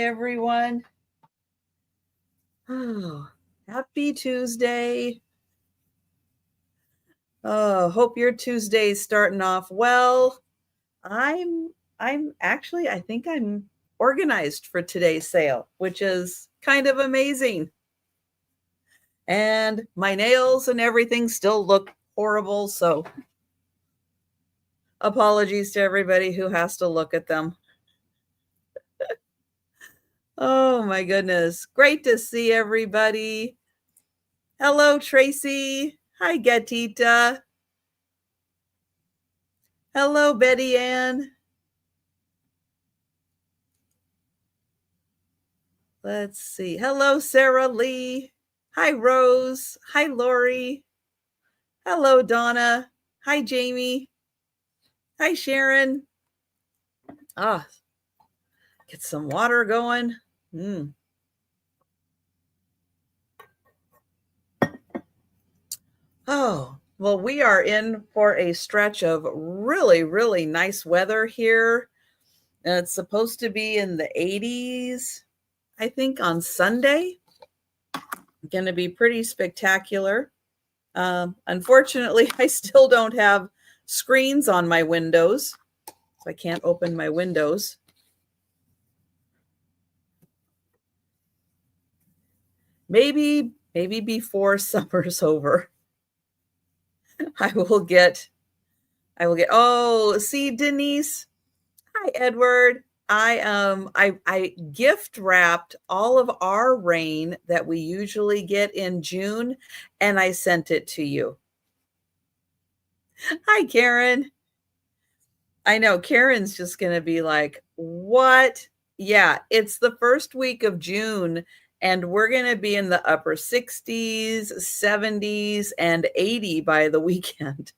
everyone. Oh, happy Tuesday. Oh, hope your Tuesday's starting off well. I'm actually, I think I'm organized for today's sale, which is kind of amazing. And my nails and everything still look horrible, so apologies to everybody who has to look at them. Oh my goodness. Great to see everybody. Hello, Tracy. Hi, Gatita. Hello, Betty Ann. Let's see. Hello, Sarah Lee. Hi, Rose. Hi, Lori. Hello, Donna. Hi, Jamie. Hi, Sharon. Get some water going. Oh, well, we are in for a stretch of really, really nice weather here. And it's supposed to be in the 80s, I think, on Sunday. Going to be pretty spectacular. Unfortunately, I still don't have screens on my windows, so I can't open my windows. Maybe before summer's over, I will get, oh, see, Denise. Hi, Edward. I gift wrapped all of our rain that we usually get in June, and I sent it to you. Hi, Karen. I know Karen's just going to be like, what? Yeah, it's the first week of June, and we're going to be in the upper 60s, 70s, and 80 by the weekend.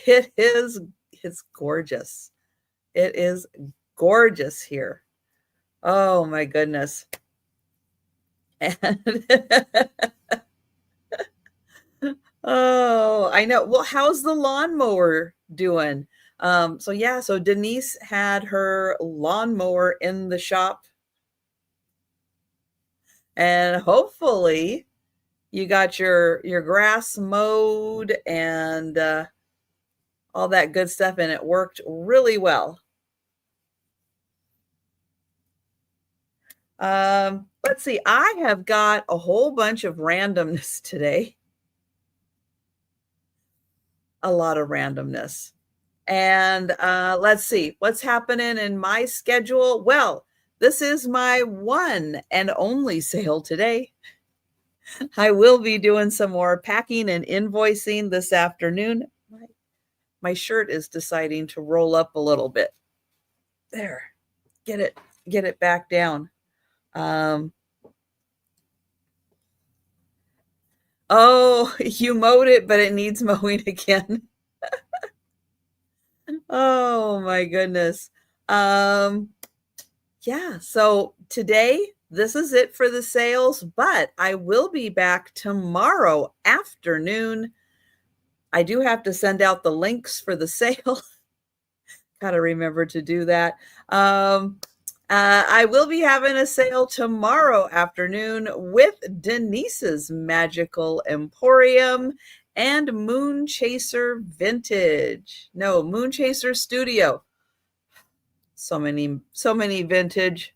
It's gorgeous. It is gorgeous here. Oh my goodness. And oh, I know. Well, how's the lawnmower doing? So Denise had her lawnmower in the shop, and hopefully you got your grass mowed and all that good stuff, and it worked really well. Let's see. I have got a whole bunch of randomness today. A lot of randomness. And let's see what's happening in my schedule. Well, this is my one and only sale today. I will be doing some more packing and invoicing this afternoon. My shirt is deciding to roll up a little bit. There, get it back down. Oh, you mowed it, but it needs mowing again. Oh my goodness. Yeah, so today, this is it for the sales, but I will be back tomorrow afternoon. I do have to send out the links for the sale. Got to remember to do that. I will be having a sale tomorrow afternoon with Denise's Magical Emporium and Moon Chaser Vintage. No, Moon Chaser Studio. So many vintage.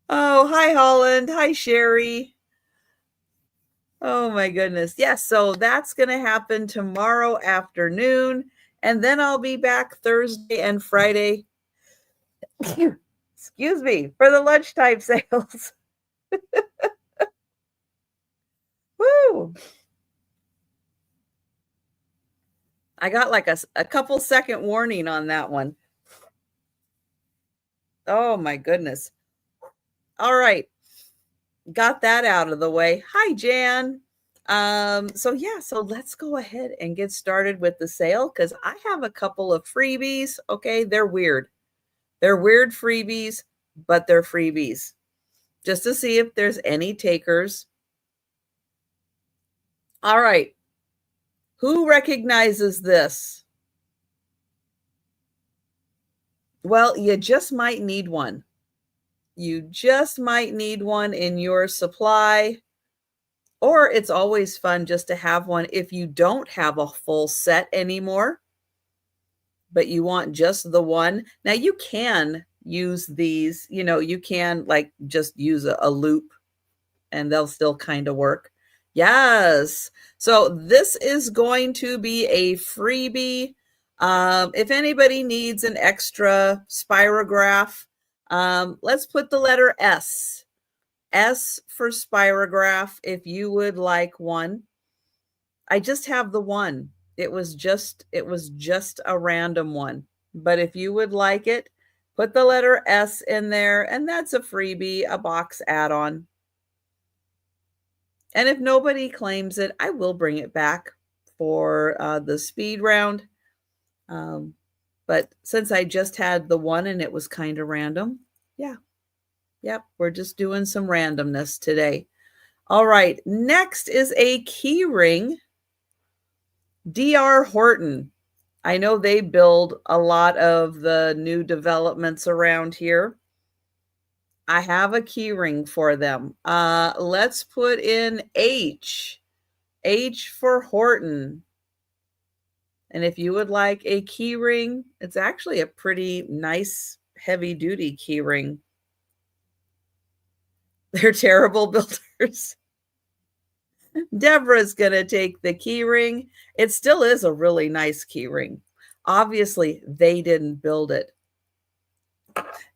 Oh, hi, Holland. Hi, Sherry. Oh, my goodness. Yes, so that's going to happen tomorrow afternoon. And then I'll be back Thursday and Friday. Excuse me, for the lunchtime sales. Woo! I got like a couple second warning on that one. Oh, my goodness. All right. Got that out of the way. Hi, Jan. So let's go ahead and get started with the sale because I have a couple of freebies. Okay, they're weird. They're weird freebies, but they're freebies. Just to see if there's any takers. All right. Who recognizes this? Well, you just might need one. You just might need one in your supply, or it's always fun just to have one if you don't have a full set anymore, but you want just the one. Now you can use these, you can like just use a loop and they'll still kind of work. Yes. So this is going to be a freebie. If anybody needs an extra spirograph, let's put the letter S. S for spirograph if you would like one. I just have the one. It was just a random one. But if you would like it, put the letter S in there, and that's a freebie, a box add-on. And if nobody claims it, I will bring it back for the speed round. But since I just had the one and it was kind of random, yeah. Yep, we're just doing some randomness today. All right, next is a key ring. D.R. Horton. I know they build a lot of the new developments around here. I have a key ring for them. Let's put in H. H for Horton. And if you would like a key ring, it's actually a pretty nice heavy-duty key ring. They're terrible builders. Deborah's going to take the key ring. It still is a really nice key ring. Obviously, they didn't build it.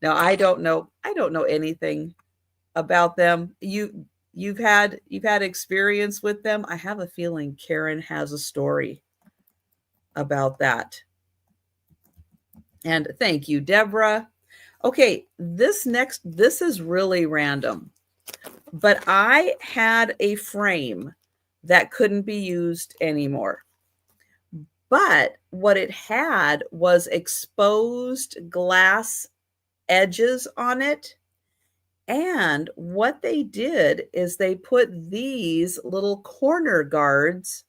Now, I don't know anything about them. You've had experience with them. I have a feeling Karen has a story about that. And thank you, Deborah. Okay, this is really random. But I had a frame that couldn't be used anymore. But what it had was exposed glass edges on it. And what they did is they put these little corner guards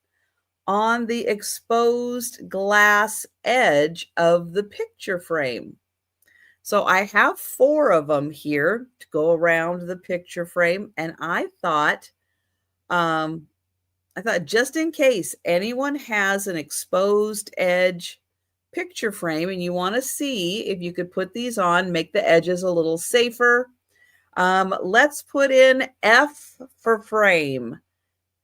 on the exposed glass edge of the picture frame. So I have 4 of them here to go around the picture frame. And I thought just in case anyone has an exposed edge picture frame and you want to see if you could put these on, make the edges a little safer. Let's put in F for frame.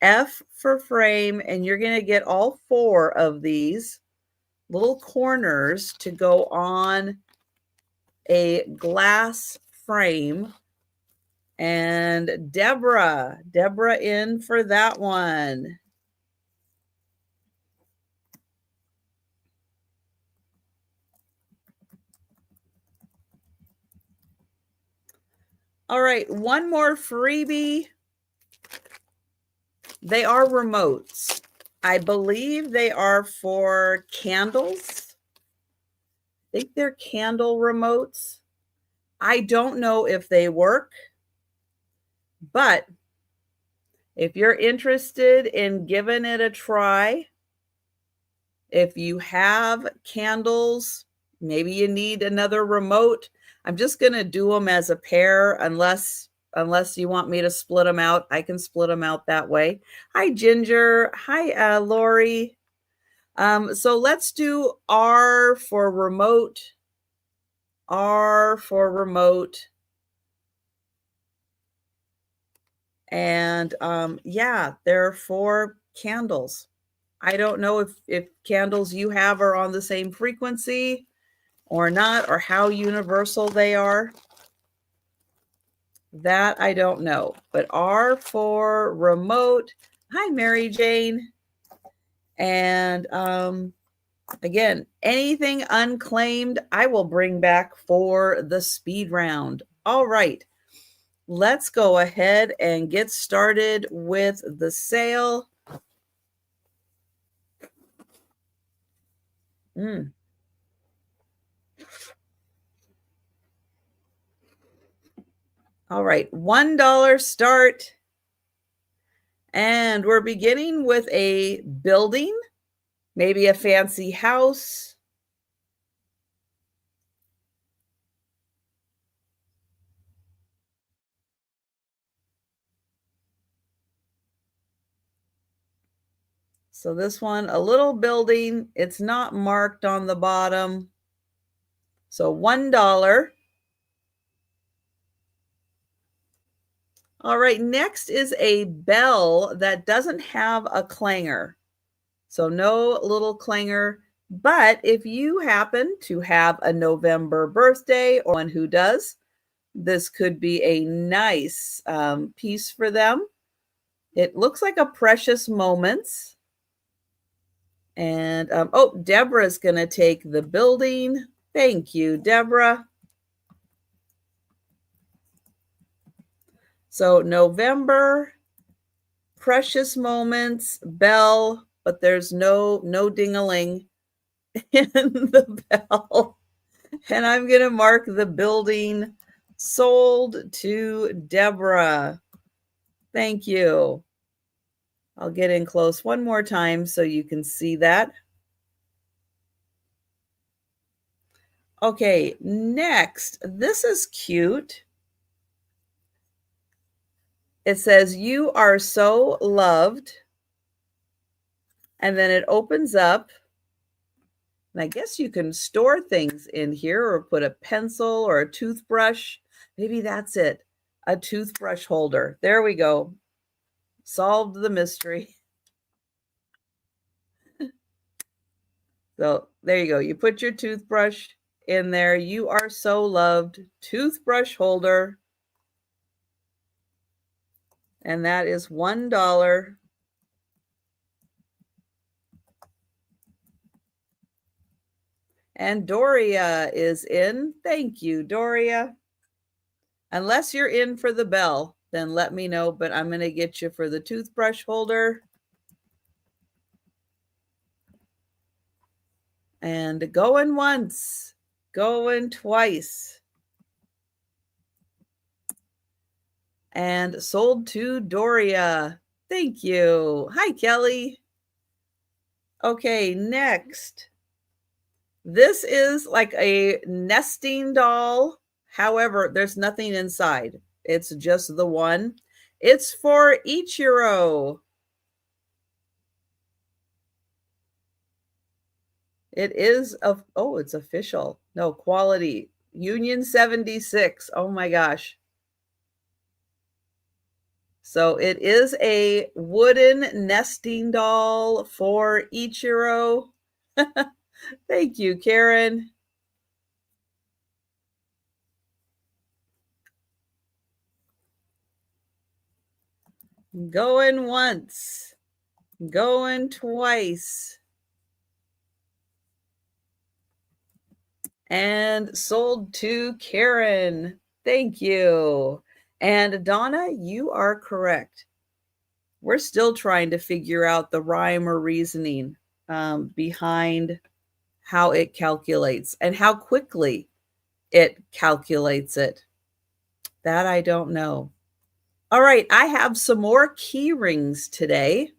F for frame, and you're going to get all 4 of these little corners to go on a glass frame. And Deborah in for that one. All right, one more freebie. They are remotes. I believe they are for candles. I think they're candle remotes. I don't know if they work, but if you're interested in giving it a try, if you have candles, maybe you need another remote. I'm just going to do them as a pair unless you want me to split them out. I can split them out that way. Hi, Ginger. Hi, Lori. So let's do R for remote. R for remote. And yeah, there are 4 candles. I don't know if candles you have are on the same frequency or not, or how universal they are. That I don't know. But R for remote. Hi, Mary Jane. And again, anything unclaimed, I will bring back for the speed round. All right. Let's go ahead and get started with the sale. All right, $1 start. And we're beginning with a building, maybe a fancy house. So this one, a little building. It's not marked on the bottom. So $1. All right, next is a bell that doesn't have a clanger. So no little clanger. But if you happen to have a November birthday or one who does, this could be a nice piece for them. It looks like a Precious Moments. And oh, Deborah's going to take the building. Thank you, Deborah. So November, Precious Moments, bell, but there's no ding-a-ling in the bell. And I'm going to mark the building sold to Deborah. Thank you. I'll get in close one more time so you can see that. Okay, next, this is cute. It says, "You are so loved." And then it opens up. And I guess you can store things in here or put a pencil or a toothbrush. Maybe that's it. A toothbrush holder. There we go. Solved the mystery. So there you go. You put your toothbrush in there. You are so loved. Toothbrush holder. And that is $1. And Doria is in. Thank you, Doria. Unless you're in for the bell, then let me know, but I'm going to get you for the toothbrush holder. And going once, going twice. And sold to Doria. Thank you. Hi, Kelly. Okay, next. This is like a nesting doll. However, there's nothing inside. It's just the one. It's for Ichiro. It is it's official. No, quality. Union 76. Oh my gosh. So it is a wooden nesting doll for Ichiro. Thank you, Karen. Going once, going twice. And sold to Karen. Thank you. And Donna, you are correct. We're still trying to figure out the rhyme or reasoning behind how it calculates and how quickly it calculates it. That I don't know. All right, I have some more key rings today.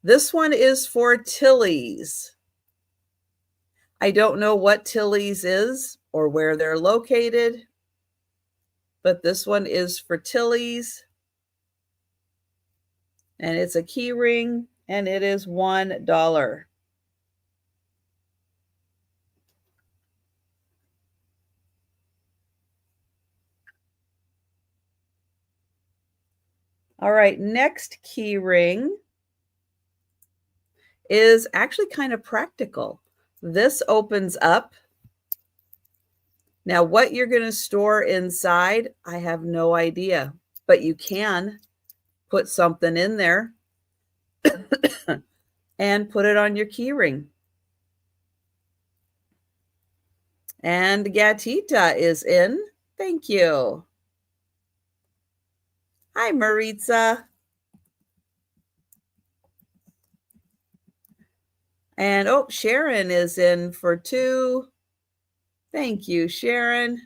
This one is for Tilly's. I don't know what Tilly's is or where they're located, but this one is for Tilly's. And it's a key ring, and it is $1. All right, next key ring is actually kind of practical. This opens up. Now, what you're going to store inside, I have no idea, but you can put something in there and put it on your key ring. And Gatita is in. Thank you. Hi, Maritza. And oh, Sharon is in for 2. Thank you, Sharon.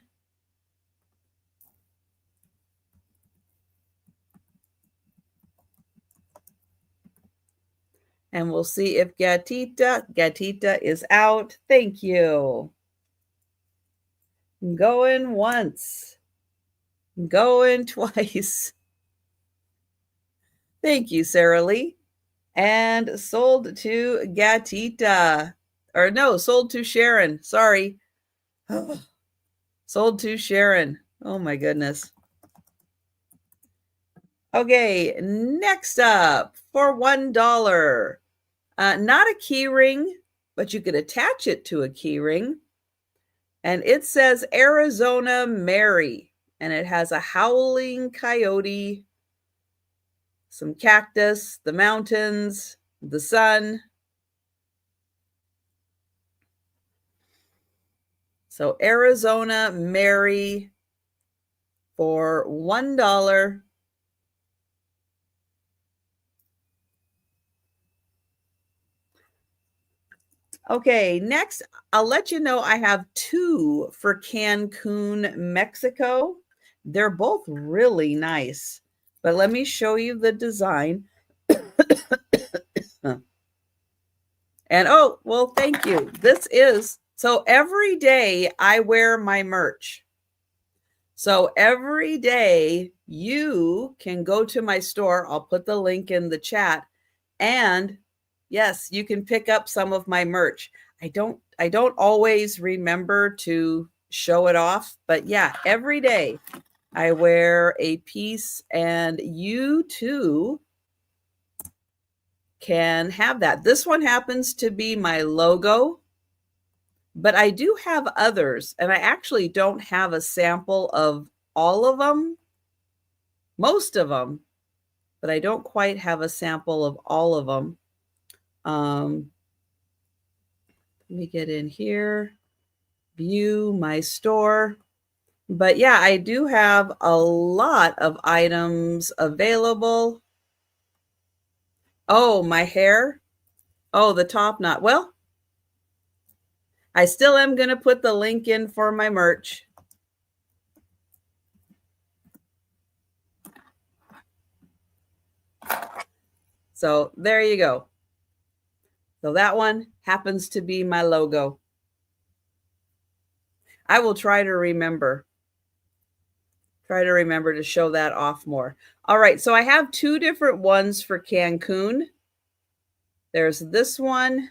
And we'll see if Gatita is out. Thank you. Going once. Going twice. Thank you, Sarah Lee. And sold to Gatita. Or no, sold to Sharon. Sorry. Sold to Sharon. Oh my goodness. Okay, next up for $1. Not a key ring, but you could attach it to a key ring. And it says Arizona Mary. And it has a howling coyote, some cactus, the mountains, the sun. So Arizona Mary for $1. Okay, next, I'll let you know I have 2 for Cancun, Mexico. They're both really nice, but let me show you the design. And oh, well, thank you. So every day I wear my merch. So every day you can go to my store. I'll put the link in the chat. And yes, you can pick up some of my merch. I don't always remember to show it off, but yeah, every day I wear a piece and you too can have that. This one happens to be my logo, but I do have others, and I actually don't have a sample of all of them, most of them, but I don't quite have a sample of all of them. Let me get in here, view my store. But yeah, I do have a lot of items available. Oh, my hair. Oh, the top knot. Well, I still am going to put the link in for my merch. So there you go. So that one happens to be my logo. I will try to remember. Try to remember to show that off more. All right, so I have 2 different ones for Cancun. There's this one.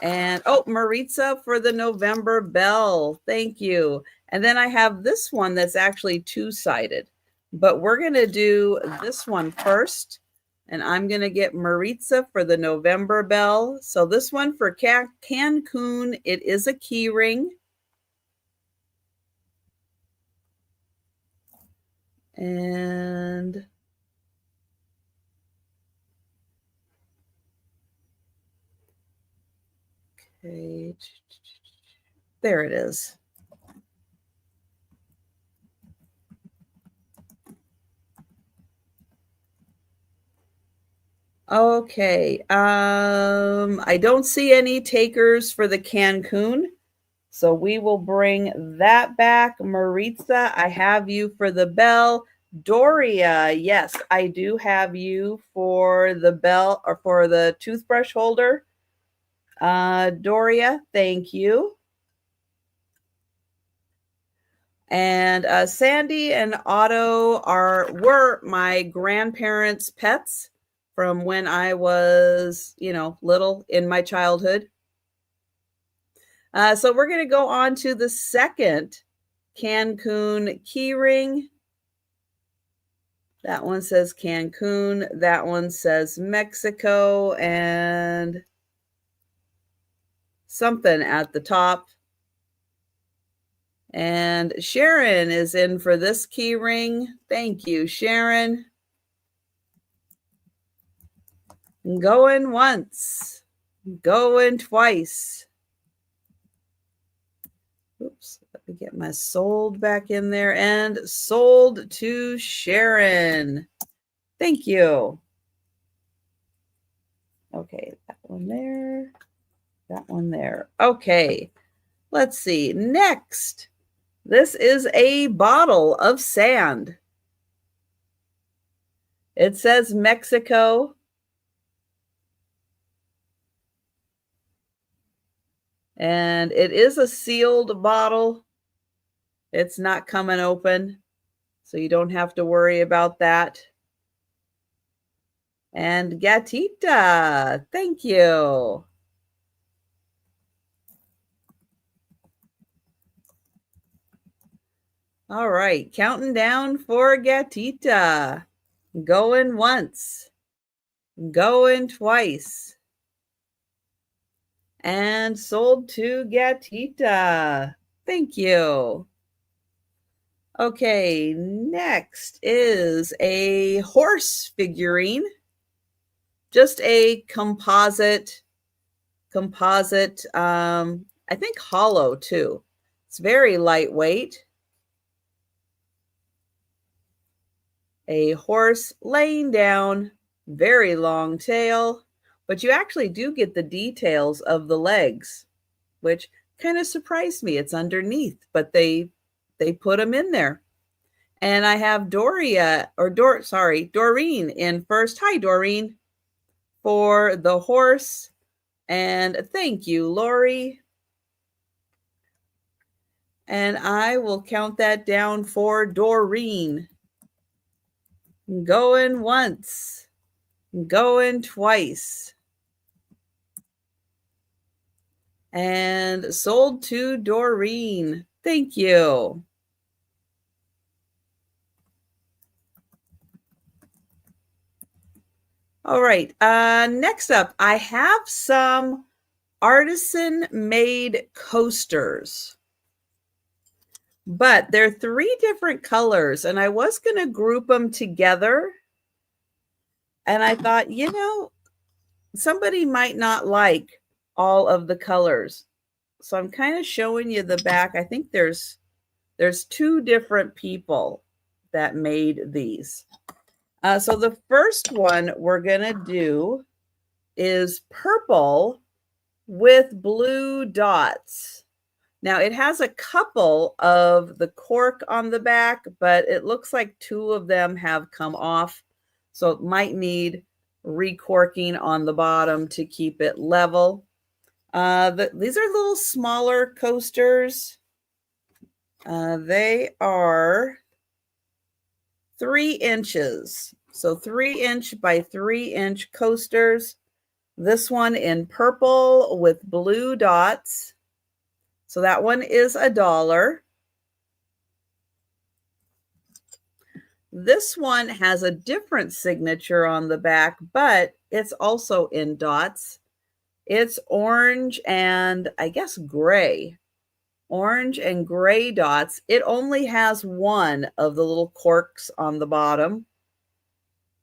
And oh, Maritza for the November bell. Thank you. And then I have this one that's actually 2-sided. But we're going to do this one first. And I'm going to get Maritza for the November bell. So this one for Cancun, it is a key ring. And okay, there it is. Okay, I don't see any takers for the Cancun, so we will bring that back. Maritza, I have you for the bell. Doria, yes, I do have you for the bell or for the toothbrush holder. Doria, thank you. And Sandy and Otto were my grandparents' pets from when I was, little in my childhood. So we're going to go on to the second Cancun keyring. That one says Cancun. That one says Mexico and something at the top. And Sharon is in for this key ring. Thank you, Sharon. Going once, going twice. Oops, let me get my sold back in there. And sold to Sharon. Thank you. Okay, that one there. That one there. Okay, let's see. Next. This is a bottle of sand. It says Mexico. And it is a sealed bottle. It's not coming open, so you don't have to worry about that. And Gatita, thank you. All right, counting down for Gatita. Going once, going twice, and sold to Gatita. Thank you. Okay, next is a horse figurine. Just a composite, I think hollow too. It's very lightweight. A horse laying down, very long tail, but you actually do get the details of the legs, which kind of surprised me. It's underneath, but they put them in there. And I have Doreen in first. Hi, Doreen, for the horse. And thank you, Lori. And I will count that down for Doreen. Going once, going twice, and sold to Doreen. Thank you. All right, next up, I have some artisan-made coasters. But they're 3 different colors, and I was going to group them together. And I thought, somebody might not like all of the colors. So I'm kind of showing you the back. I think there's 2 different people that made these. So the first one we're going to do is purple with blue dots. Now, it has a couple of the cork on the back, but it looks like 2 of them have come off. So it might need recorking on the bottom to keep it level. These are little smaller coasters. They are 3 inches. So 3-inch by 3-inch coasters. This one in purple with blue dots. So that one is $1. This one has a different signature on the back, but it's also in dots. It's orange and I guess gray. Orange and gray dots. It only has 1 of the little corks on the bottom.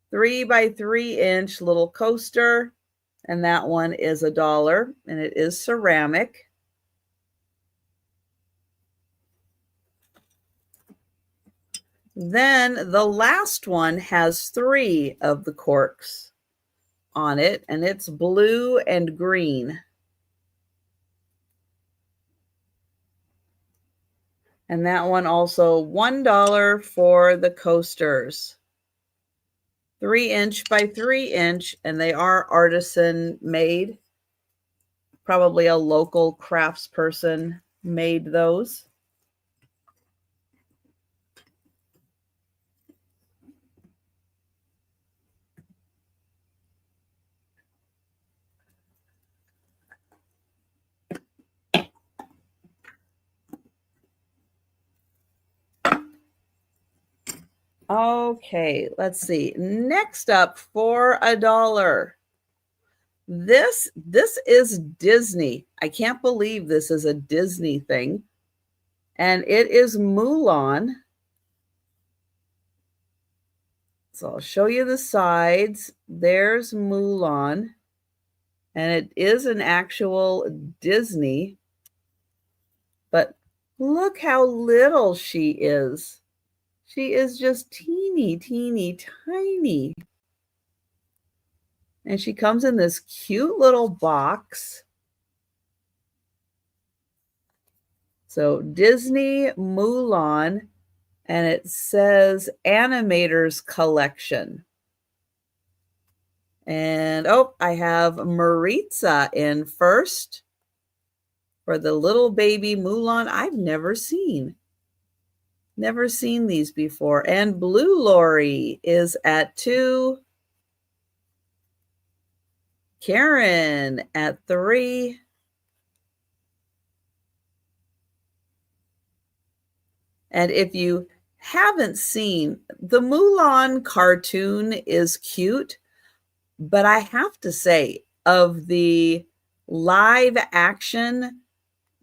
3 by 3-inch little coaster. And that one is $1, and it is ceramic. Then the last one has 3 of the corks on it, and it's blue and green. And that one also $1 for the coasters. 3-inch by 3-inch, and they are artisan made. Probably a local craftsperson made those. Okay, let's see. Next up for $1. This is Disney. I can't believe this is a Disney thing. And it is Mulan. So I'll show you the sides. There's Mulan. And it is an actual Disney. But look how little she is. She is just teeny, teeny, tiny. And she comes in this cute little box. So Disney Mulan, and it says Animators Collection. And I have Maritza in first for the little baby Mulan. I've never seen these before. And Blue Lori is at 2. Karen at 3. And if you haven't seen, the Mulan cartoon is cute, but I have to say, of live action,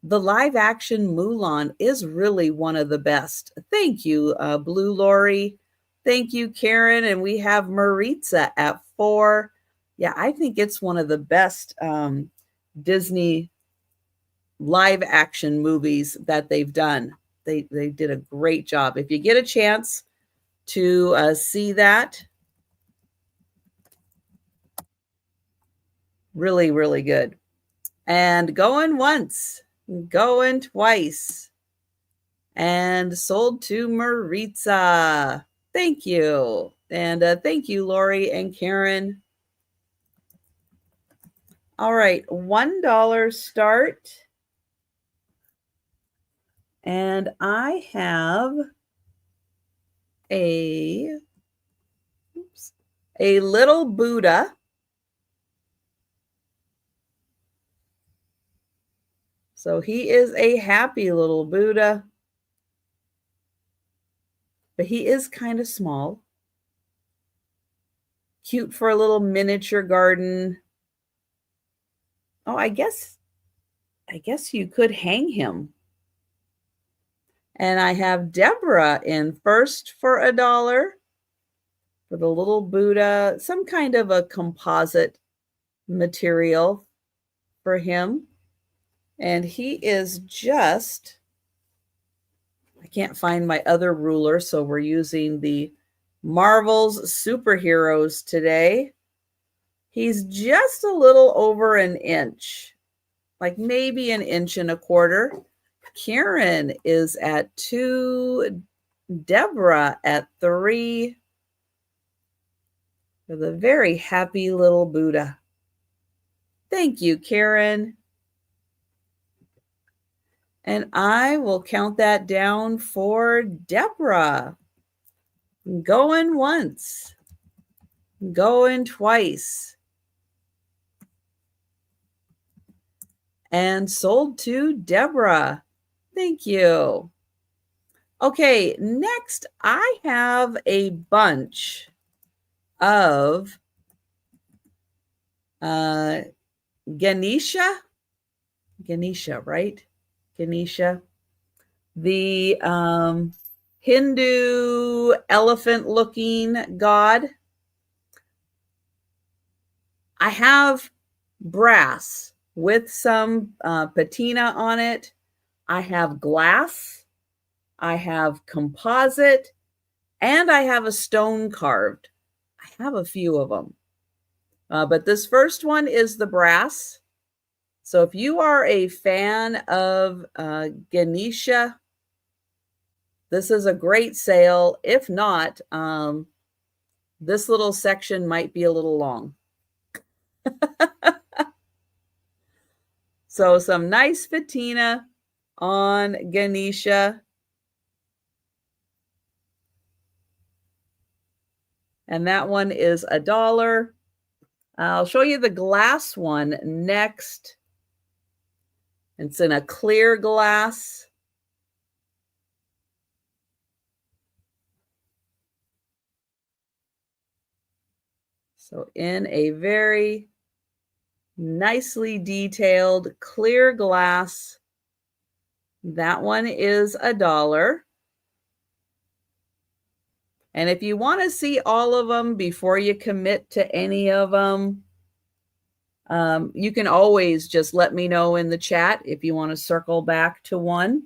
the live action Mulan is really one of the best. Thank you, Blue Lori. Thank you, Karen. And we have Maritza at 4. Yeah, I think it's one of the best Disney live action movies that they've done. They did a great job. If you get a chance to see that, really, really good. And going once, going twice, and sold to Maritza. Thank you. And thank you, Lori and Karen. All right, $1 start. And I have a little Buddha. So he is a happy little Buddha, but he is kind of small. Cute for a little miniature garden. Oh, I guess you could hang him. And I have Deborah in first for $1 for the little Buddha, some kind of a composite material for him. And he is just, I can't find my other ruler, so we're using the Marvel's Superheroes today. He's just a little over an inch, like maybe an inch and a quarter. Karen is at 2, Deborah at 3 for the very happy little Buddha. Thank you, Karen. And I will count that down for Deborah. Going once, going twice, and sold to Deborah. Thank you. Okay, next I have a bunch of Ganesha, right? Ganesha, the Hindu elephant-looking god. I have brass with some patina on it. I have glass. I have composite. And I have a stone carved. I have a few of them. But this first one is the brass. So if you are a fan of Ganesha, this is a great sale. If not, this little section might be a little long. So some nice patina on Ganesha. And that one is $1. I'll show you the glass one next. It's in a clear glass. So in a very nicely detailed clear glass. That one is $1. And if you want to see all of them before you commit to any of them, you can always just let me know in the chat if you want to circle back to one.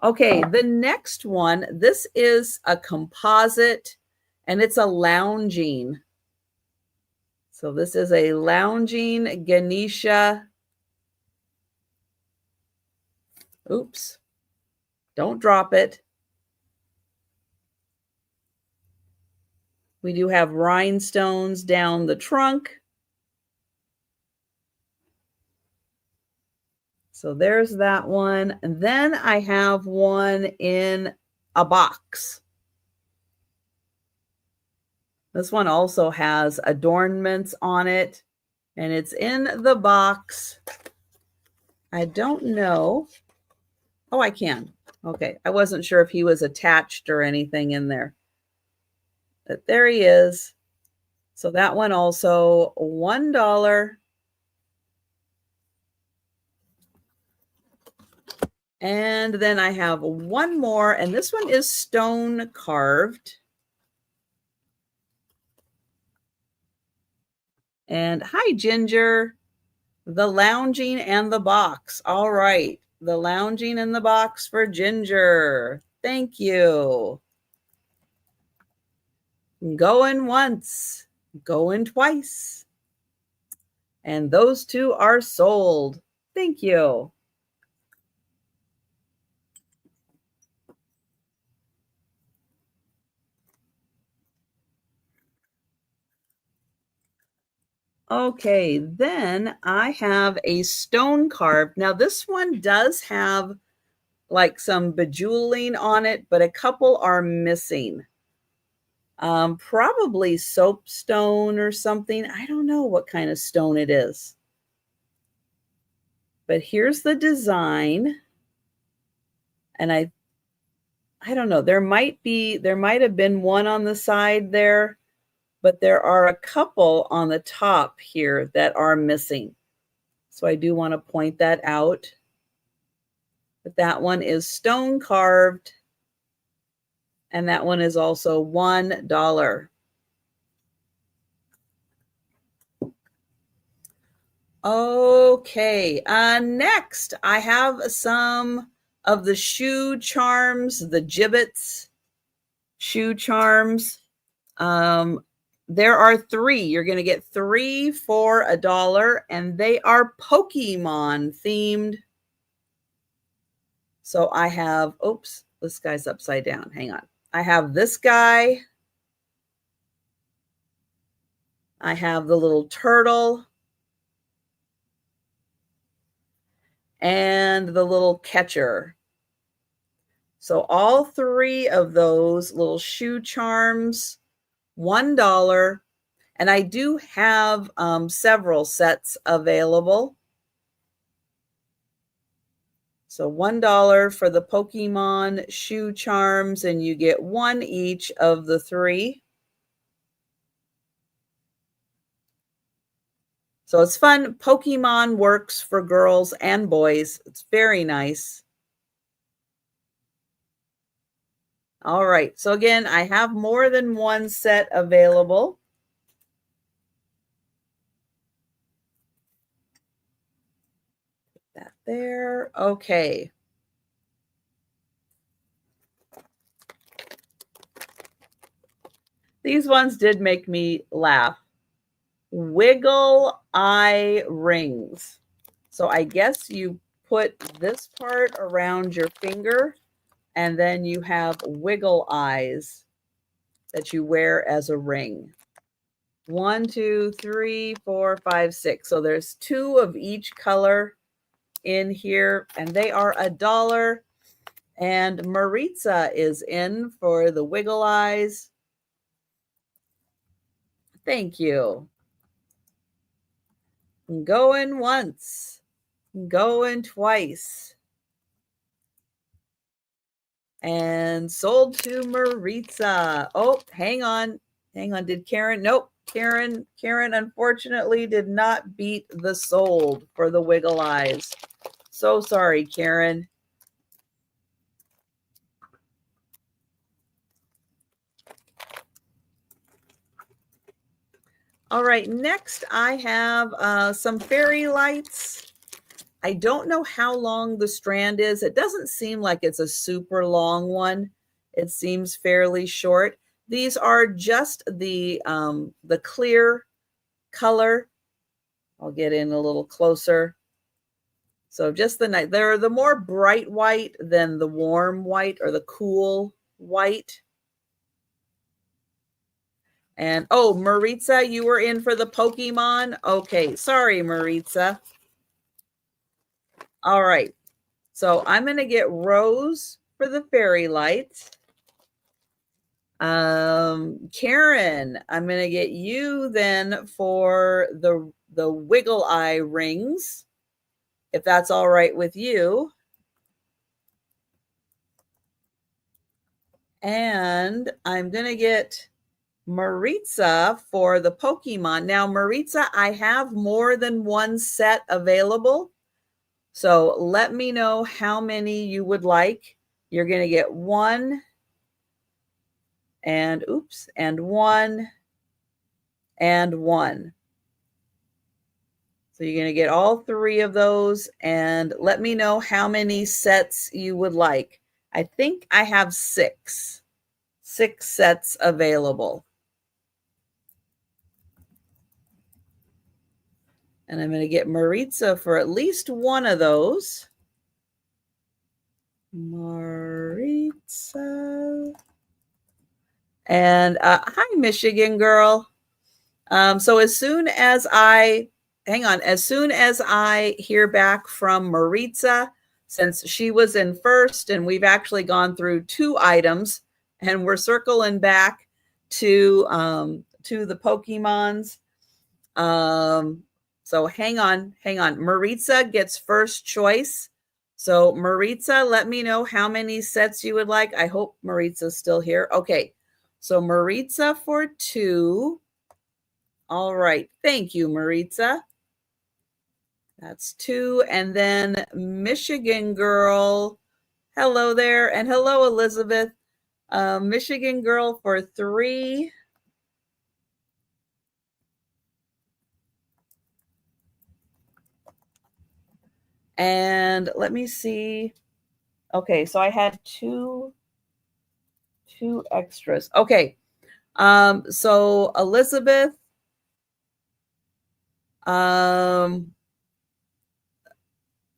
Okay, the next one, this is a composite and it's a lounging. So this is a lounging Ganesha. Oops, don't drop it. We do have rhinestones down the trunk. So there's that one. And then I have one in a box. This one also has adornments on it. And it's in the box. I don't know. Oh, I can. Okay. I wasn't sure if he was attached or anything in there. But there he is. So that one also $1. And then I have one more, and this one is stone carved. And hi, Ginger. The lounging and the box. All right. The lounging in the box for Ginger. Thank you. Going once, going twice. And those two are sold. Thank you. Okay, then I have a stone carved. Now this one does have like some bejeweling on it, but a couple are missing. Probably soapstone or something. I don't know what kind of stone it is. But here's the design. And I don't know. There might have been one on the side there, but there are a couple on the top here that are missing. So I do want to point that out. But that one is stone carved. And that one is also $1. Okay, next I have some of the shoe charms, the gibbets shoe charms. There are 3. You're going to get 3 for $1, and they are Pokemon themed. So I have, oops, this guy's upside down. Hang on. I have this guy. I have the little turtle. And the little catcher. So all 3 of those little shoe charms, $1. And I do have several sets available. So $1 for the Pokemon shoe charms, and you get 1 each of the 3. So it's fun. Pokemon works for girls and boys. It's very nice. All right. So again, I have more than one set available. Put that there. Okay. These ones did make me laugh. Wiggle eye rings. So I guess you put this part around your finger, and then you have wiggle eyes that you wear as a ring. 1, 2, 3, 4, 5, 6. So there's 2 of each color in here, and they are $1. And Maritza is in for the wiggle eyes. Thank you. Going once, going twice. And sold to Maritza. Oh, hang on. Hang on. Did Karen? Nope. Karen unfortunately did not beat the sold for the wiggle eyes. So sorry, Karen. All right, next I have some fairy lights. I don't know how long the strand is. It doesn't seem like it's a super long one. It seems fairly short. These are just the clear color. I'll get in a little closer. So just the night. They're the more bright white than the warm white or the cool white. And oh, Maritza, you were in for the Pokemon? Okay, sorry, Maritza. All right. So I'm going to get Rose for the fairy lights. Karen, I'm going to get you then for the the wiggle eye rings, if that's all right with you. And I'm going to get Maritza for the Pokemon. Now, Maritza, I have more than one set available. So let me know how many you would like. You're going to get one and one and one. So you're going to get all three of those, and let me know how many sets you would like. I think I have six sets available. And I'm going to get Maritza for at least one of those. Maritza. And hi, Michigan girl. So as soon as I hear back from Maritza, since she was in first, and we've actually gone through 2 items, and we're circling back to the Pokemons. So hang on. Maritza gets first choice. So Maritza, let me know how many sets you would like. I hope Maritza's still here. Okay. So Maritza for 2. All right. Thank you, Maritza. That's 2. And then Michigan girl. Hello there. And hello, Elizabeth. Michigan girl for 3. And let me see. Okay, so I had two extras. Okay. So Elizabeth,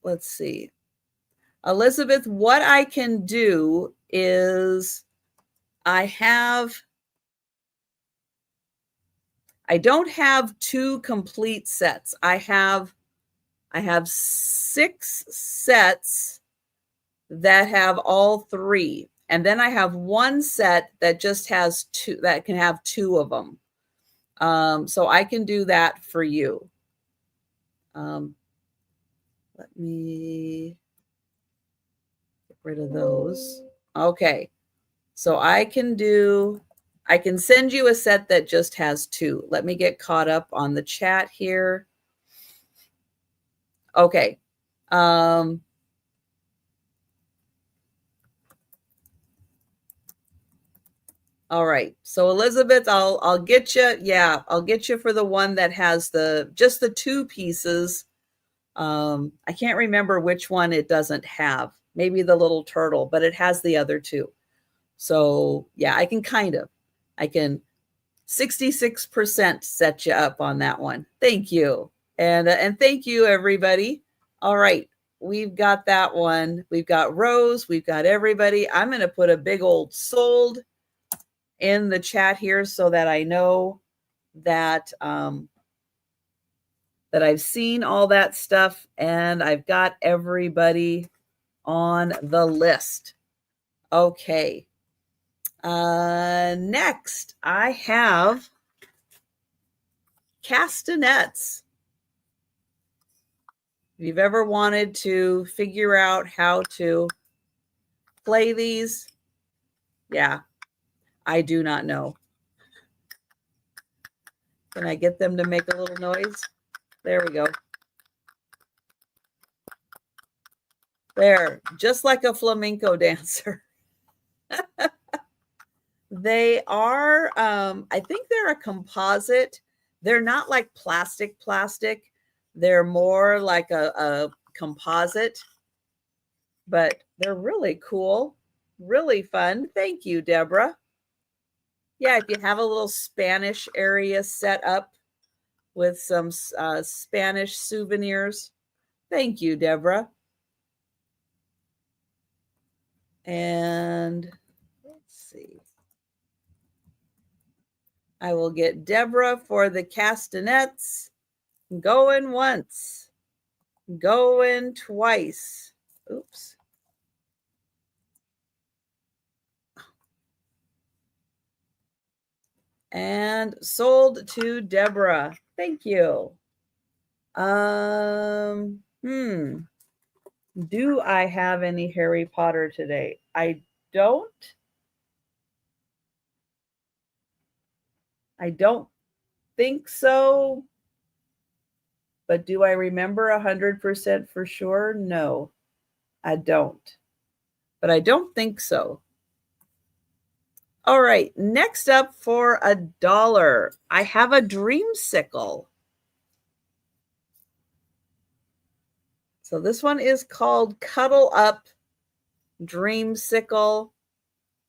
let's see. Elizabeth, what I can do is I don't have 2 complete sets. I have 6 sets that have all 3. And then I have 1 set that just has 2, that can have 2 of them. So I can do that for you. Let me get rid of those. Okay. So I can send you a set that just has 2. Let me get caught up on the chat here. Okay. All right. So Elizabeth, I'll get you. Yeah, I'll get you for the one that has just the 2 pieces. I can't remember which one it doesn't have. Maybe the little turtle, but it has the other 2. So yeah, I can 66% set you up on that one. Thank you. And thank you, everybody. All right. We've got that one. We've got Rose. We've got everybody. I'm going to put a big old sold in the chat here so that I know that, that I've seen all that stuff and I've got everybody on the list. Okay. Next, I have castanets. If you've ever wanted to figure out how to play these, yeah, I do not know. Can I get them to make a little noise? There we go. There, just like a flamenco dancer. They are, I think they're a composite. They're not like plastic. They're more like a composite, but they're really cool, really fun. Thank you, Deborah. Yeah, if you have a little Spanish area set up with some Spanish souvenirs. Thank you, Deborah. And let's see. I will get Deborah for the castanets. Going once. Going twice. Oops. And sold to Deborah. Thank you. Do I have any Harry Potter today? I don't. I don't think so. But do I remember 100% for sure? No, I don't. But I don't think so. All right, next up for $1, I have a dreamsicle. So this one is called Cuddle Up Dreamsicle.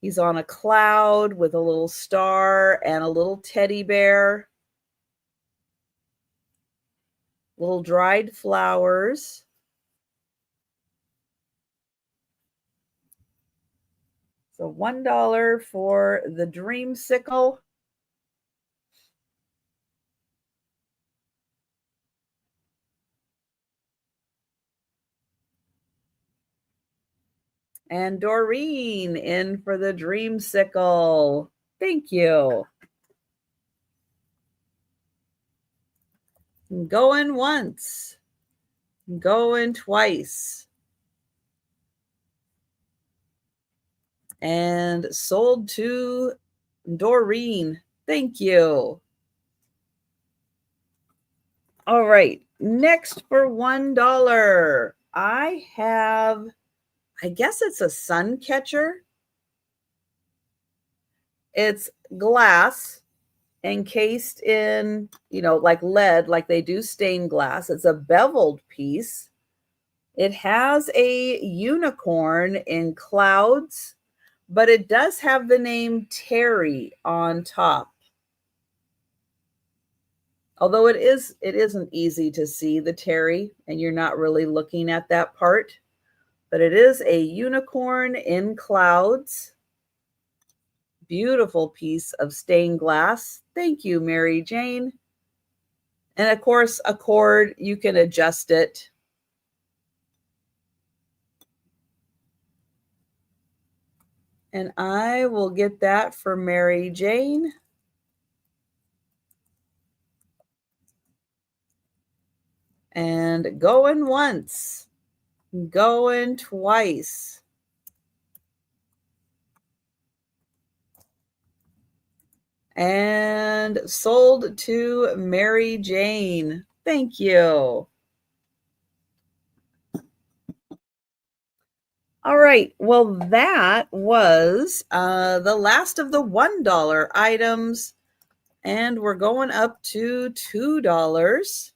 He's on a cloud with a little star and a little teddy bear. Little dried flowers. So $1 for the dreamsicle. And Doreen in for the dreamsicle. Thank you. Going once. Going twice. And sold to Doreen. Thank you. All right. Next for $1, I have, I guess it's a sun catcher. It's glass encased in, like lead, like they do stained glass. It's a beveled piece. It has a unicorn in clouds, but it does have the name Terry on top. Although it isn't easy to see the Terry, and you're not really looking at that part, but it is a unicorn in clouds. Beautiful piece of stained glass. Thank you, Mary Jane. And of course, a cord, you can adjust it. And I will get that for Mary Jane. And going once, going twice. And sold to Mary Jane. Thank you. All right. Well, that was the last of the $1 items. And we're going up to $2.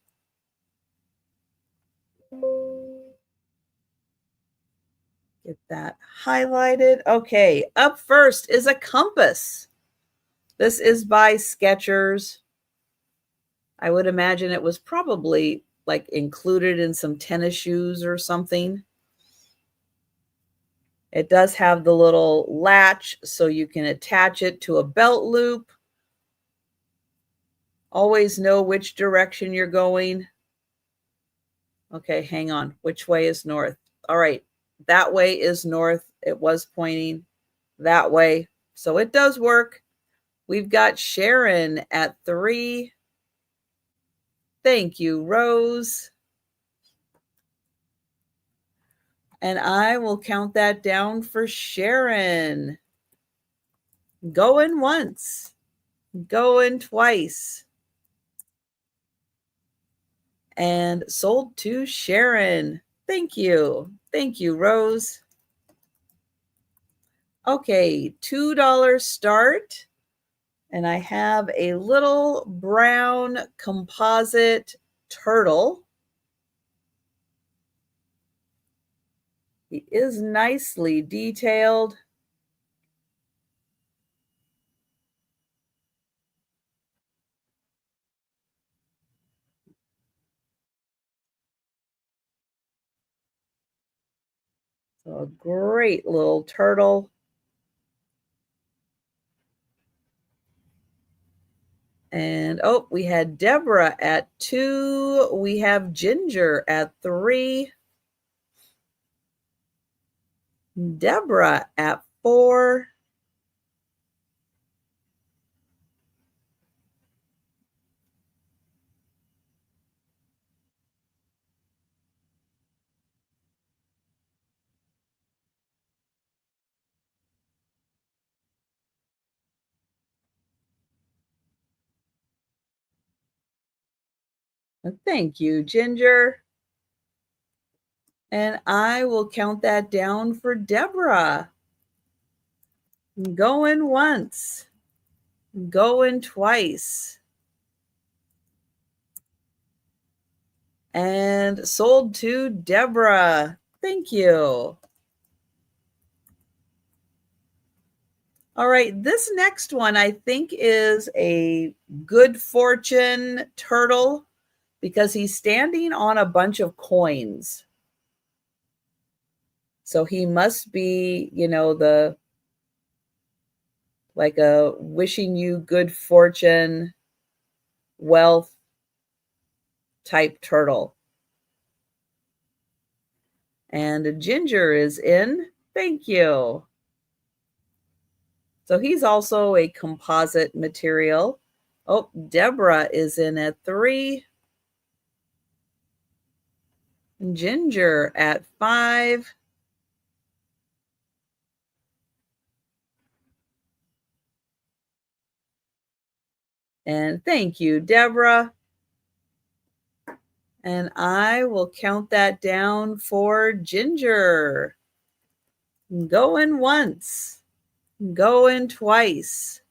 Get that highlighted. Okay. Up first is a compass. This is by Skechers. I would imagine it was probably like included in some tennis shoes or something. It does have the little latch so you can attach it to a belt loop. Always know which direction you're going. Okay, hang on. Which way is north? All right, that way is north. It was pointing that way. So it does work. We've got Sharon at 3. Thank you, Rose. And I will count that down for Sharon. Going once, going twice. And sold to Sharon. Thank you. Thank you, Rose. Okay, $2 start. And I have a little brown composite turtle. He is nicely detailed. So a great little turtle. And oh, we had Deborah at 2. We have Ginger at 3. Deborah at 4. Thank you, Ginger. And I will count that down for Deborah. Going once, going twice, and sold to Deborah. Thank you. All right, this next one I think is a good fortune turtle because he's standing on a bunch of coins. So he must be, the like a wishing you good fortune, wealth type turtle. And Ginger is in. Thank you. So he's also a composite material. Oh, Deborah is in at 3. Ginger at 5. And thank you, Deborah. And I will count that down for Ginger. Going once, going twice,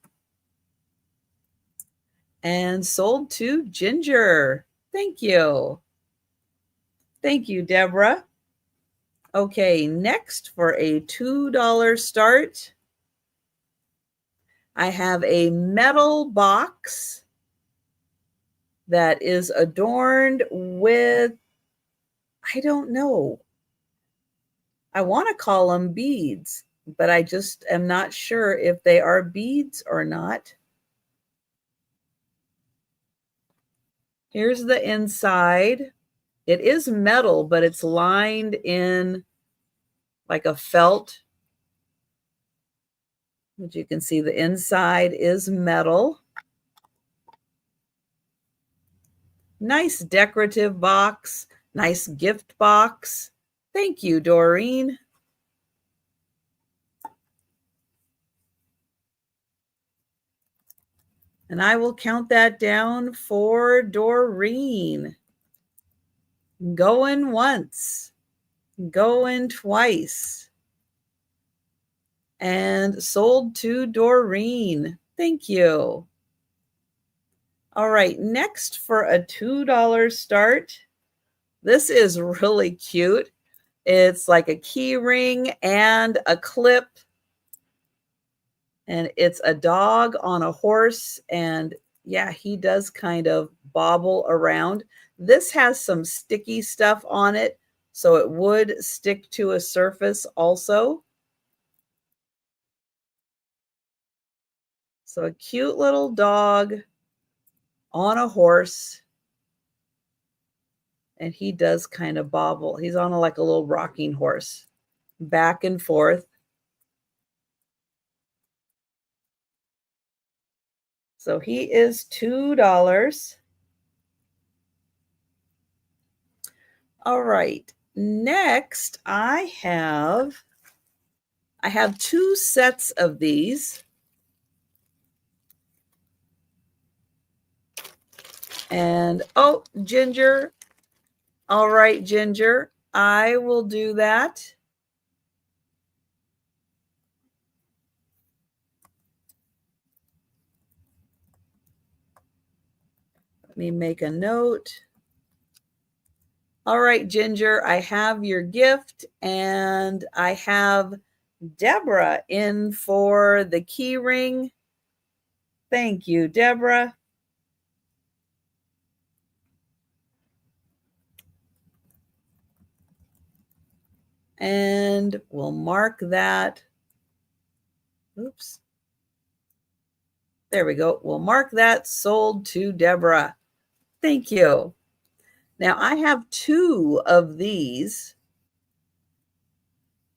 and sold to Ginger. Thank you. Thank you, Deborah. Okay, next for a $2 start, I have a metal box that is adorned with, I don't know, I want to call them beads, but I just am not sure if they are beads or not. Here's the inside. It is metal, but it's lined in like a felt. As you can see, the inside is metal. Nice decorative box, nice gift box. Thank you, Doreen. And I will count that down for Doreen. Going once, going twice, and sold to Doreen. Thank you. All right, next for a $2 start. This is really cute. It's like a key ring and a clip. And it's a dog on a horse. And yeah, he does kind of bobble around. This has some sticky stuff on it, so it would stick to a surface also. So a cute little dog on a horse. And he does kind of bobble. He's on like a little rocking horse, back and forth. So he is $2. All right. Next, I have 2 sets of these. And oh, Ginger. All right, Ginger, I will do that. Let me make a note. All right, Ginger, I have your gift, and I have Deborah in for the key ring. Thank you, Deborah. And we'll mark that. Oops. There we go. We'll mark that sold to Deborah. Thank you. Now I have 2 of these,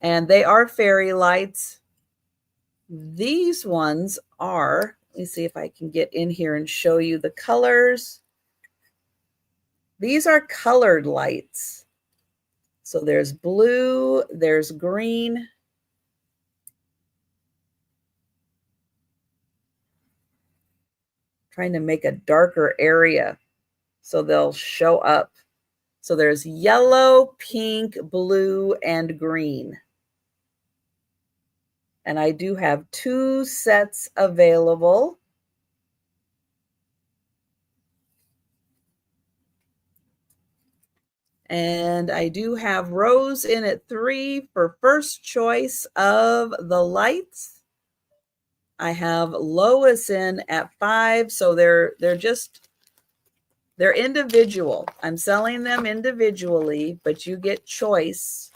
and they are fairy lights. These ones are, let me see if I can get in here and show you the colors. These are colored lights. So there's blue, there's green. Trying to make a darker area so they'll show up. So there's yellow, pink, blue, and green. And I do have 2 sets available. And I do have Rose in at 3 for first choice of the lights. I have Lois in at 5, so they're individual. I'm selling them individually, but you get choice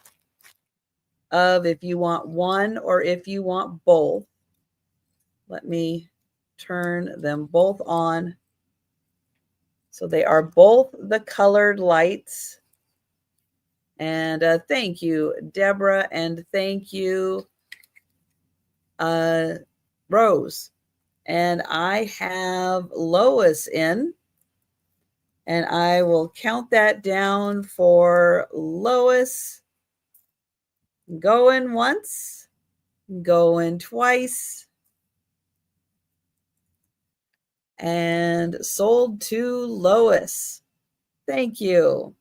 of if you want one or if you want both. Let me turn them both on. So they are both the colored lights. And thank you, Deborah, and thank you, Rose. And I have Lois in, and I will count that down for Lois. Going once, going twice, and sold to Lois. Thank you.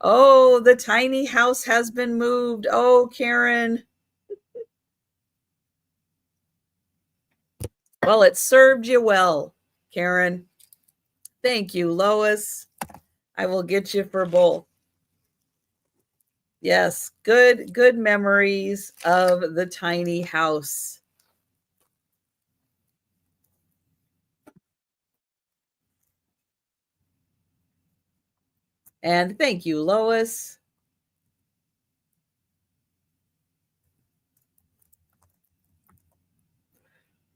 Oh, the tiny house has been moved. Oh, Karen. Well, it served you well, Karen. Thank you, Lois. I will get you for both. Yes, good memories of the tiny house. And thank you, Lois.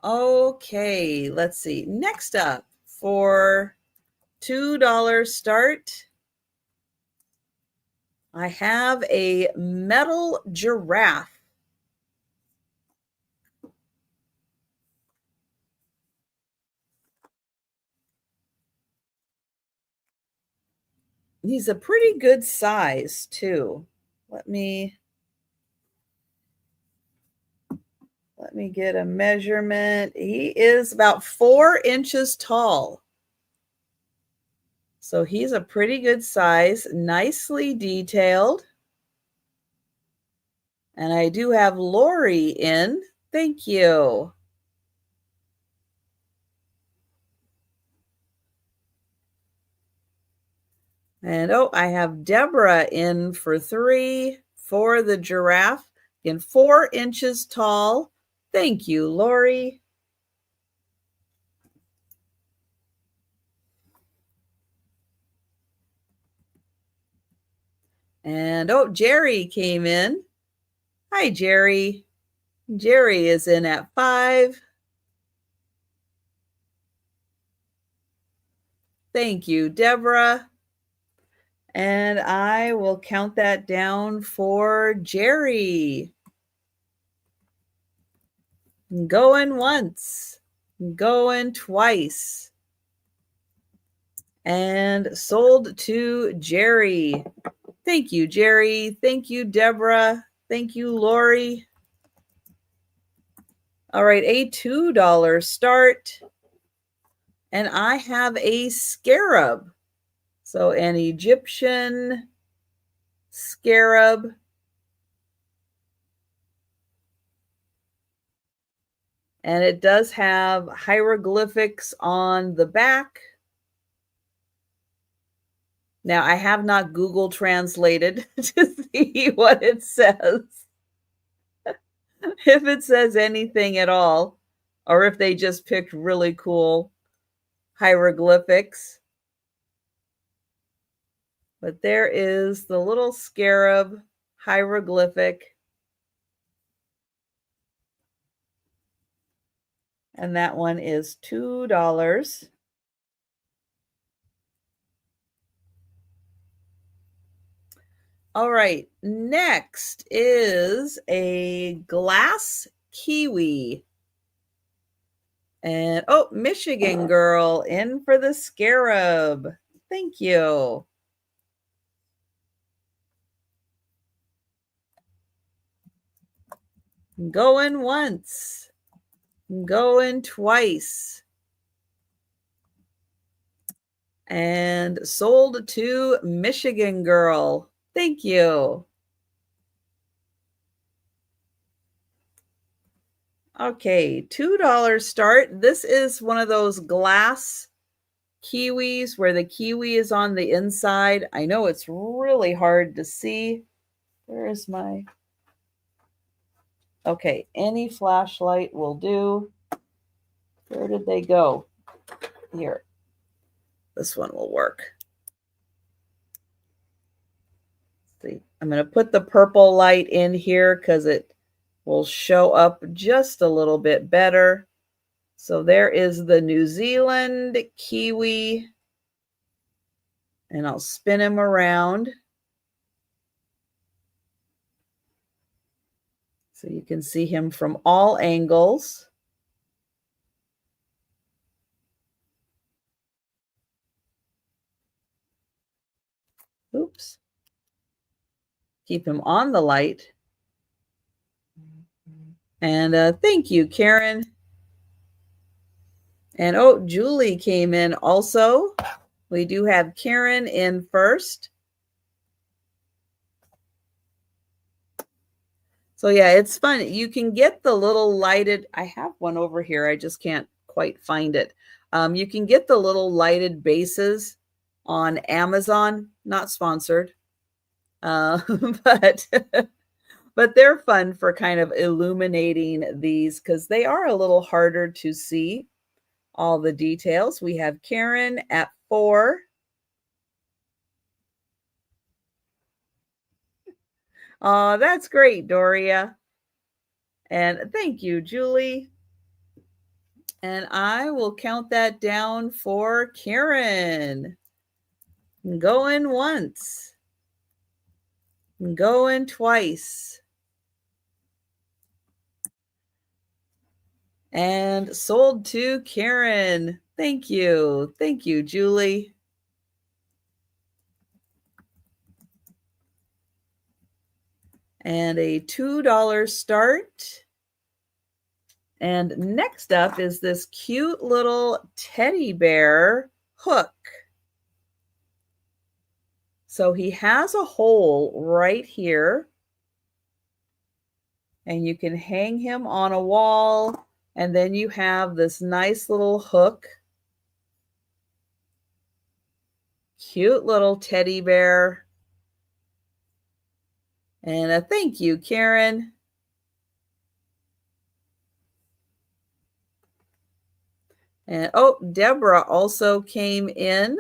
Okay, let's see. Next up for $2 start, I have a metal giraffe. He's a pretty good size too. Let me get a measurement. He is about 4 inches tall. So he's a pretty good size, nicely detailed. And I do have Lori in. Thank you. And oh, I have Deborah in for 3 for the giraffe. Again, 4 inches tall. Thank you, Lori. And oh, Jerry came in. Hi, Jerry. Jerry is in at 5. Thank you, Deborah. And I will count that down for Jerry. Going once, going twice. And sold to Jerry. Thank you, Jerry. Thank you, Deborah. Thank you, Lori. All right, a $2 start. And I have a scarab. So an Egyptian scarab. And it does have hieroglyphics on the back. Now, I have not Google translated to see what it says. If it says anything at all, or if they just picked really cool hieroglyphics. But there is the little scarab hieroglyphic. And that one is $2. All right, next is a glass kiwi. And oh, Michigan girl in for the scarab. Thank you. Going once, going twice. And sold to Michigan Girl. Thank you. Okay, $2 start. This is one of those glass kiwis where the kiwi is on the inside. I know it's really hard to see. Where is my... Okay, any flashlight will do. Where did they go? Here. This one will work. See, I'm going to put the purple light in here because it will show up just a little bit better. So there is the New Zealand kiwi. And I'll spin him around so you can see him from all angles. Oops. Keep him on the light. And thank you, Karen. And oh, Julie came in also. We do have Karen in first. So yeah, it's fun. You can get the little lighted, I have one over here. I just can't quite find it. You can get the little lighted bases on Amazon, not sponsored. But but they're fun for kind of illuminating these because they are a little harder to see all the details. We have Karen at 4. Oh, that's great, Doria. And thank you, Julie. And I will count that down for Karen. Going once. Going twice. And sold to Karen. Thank you. Thank you, Julie. And a $2 start. And next up is this cute little teddy bear hook. So he has a hole right here. And you can hang him on a wall. And then you have this nice little hook. Cute little teddy bear. And a thank you, Karen. And oh, Deborah also came in.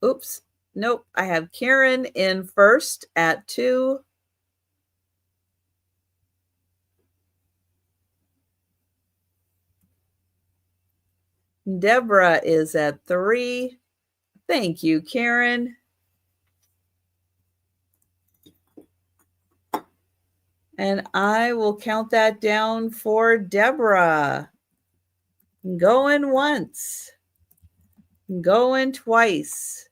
Oops. Nope. I have Karen in first at 2. Deborah is at 3. Thank you, Karen. And I will count that down for Deborah. Going once. Going twice.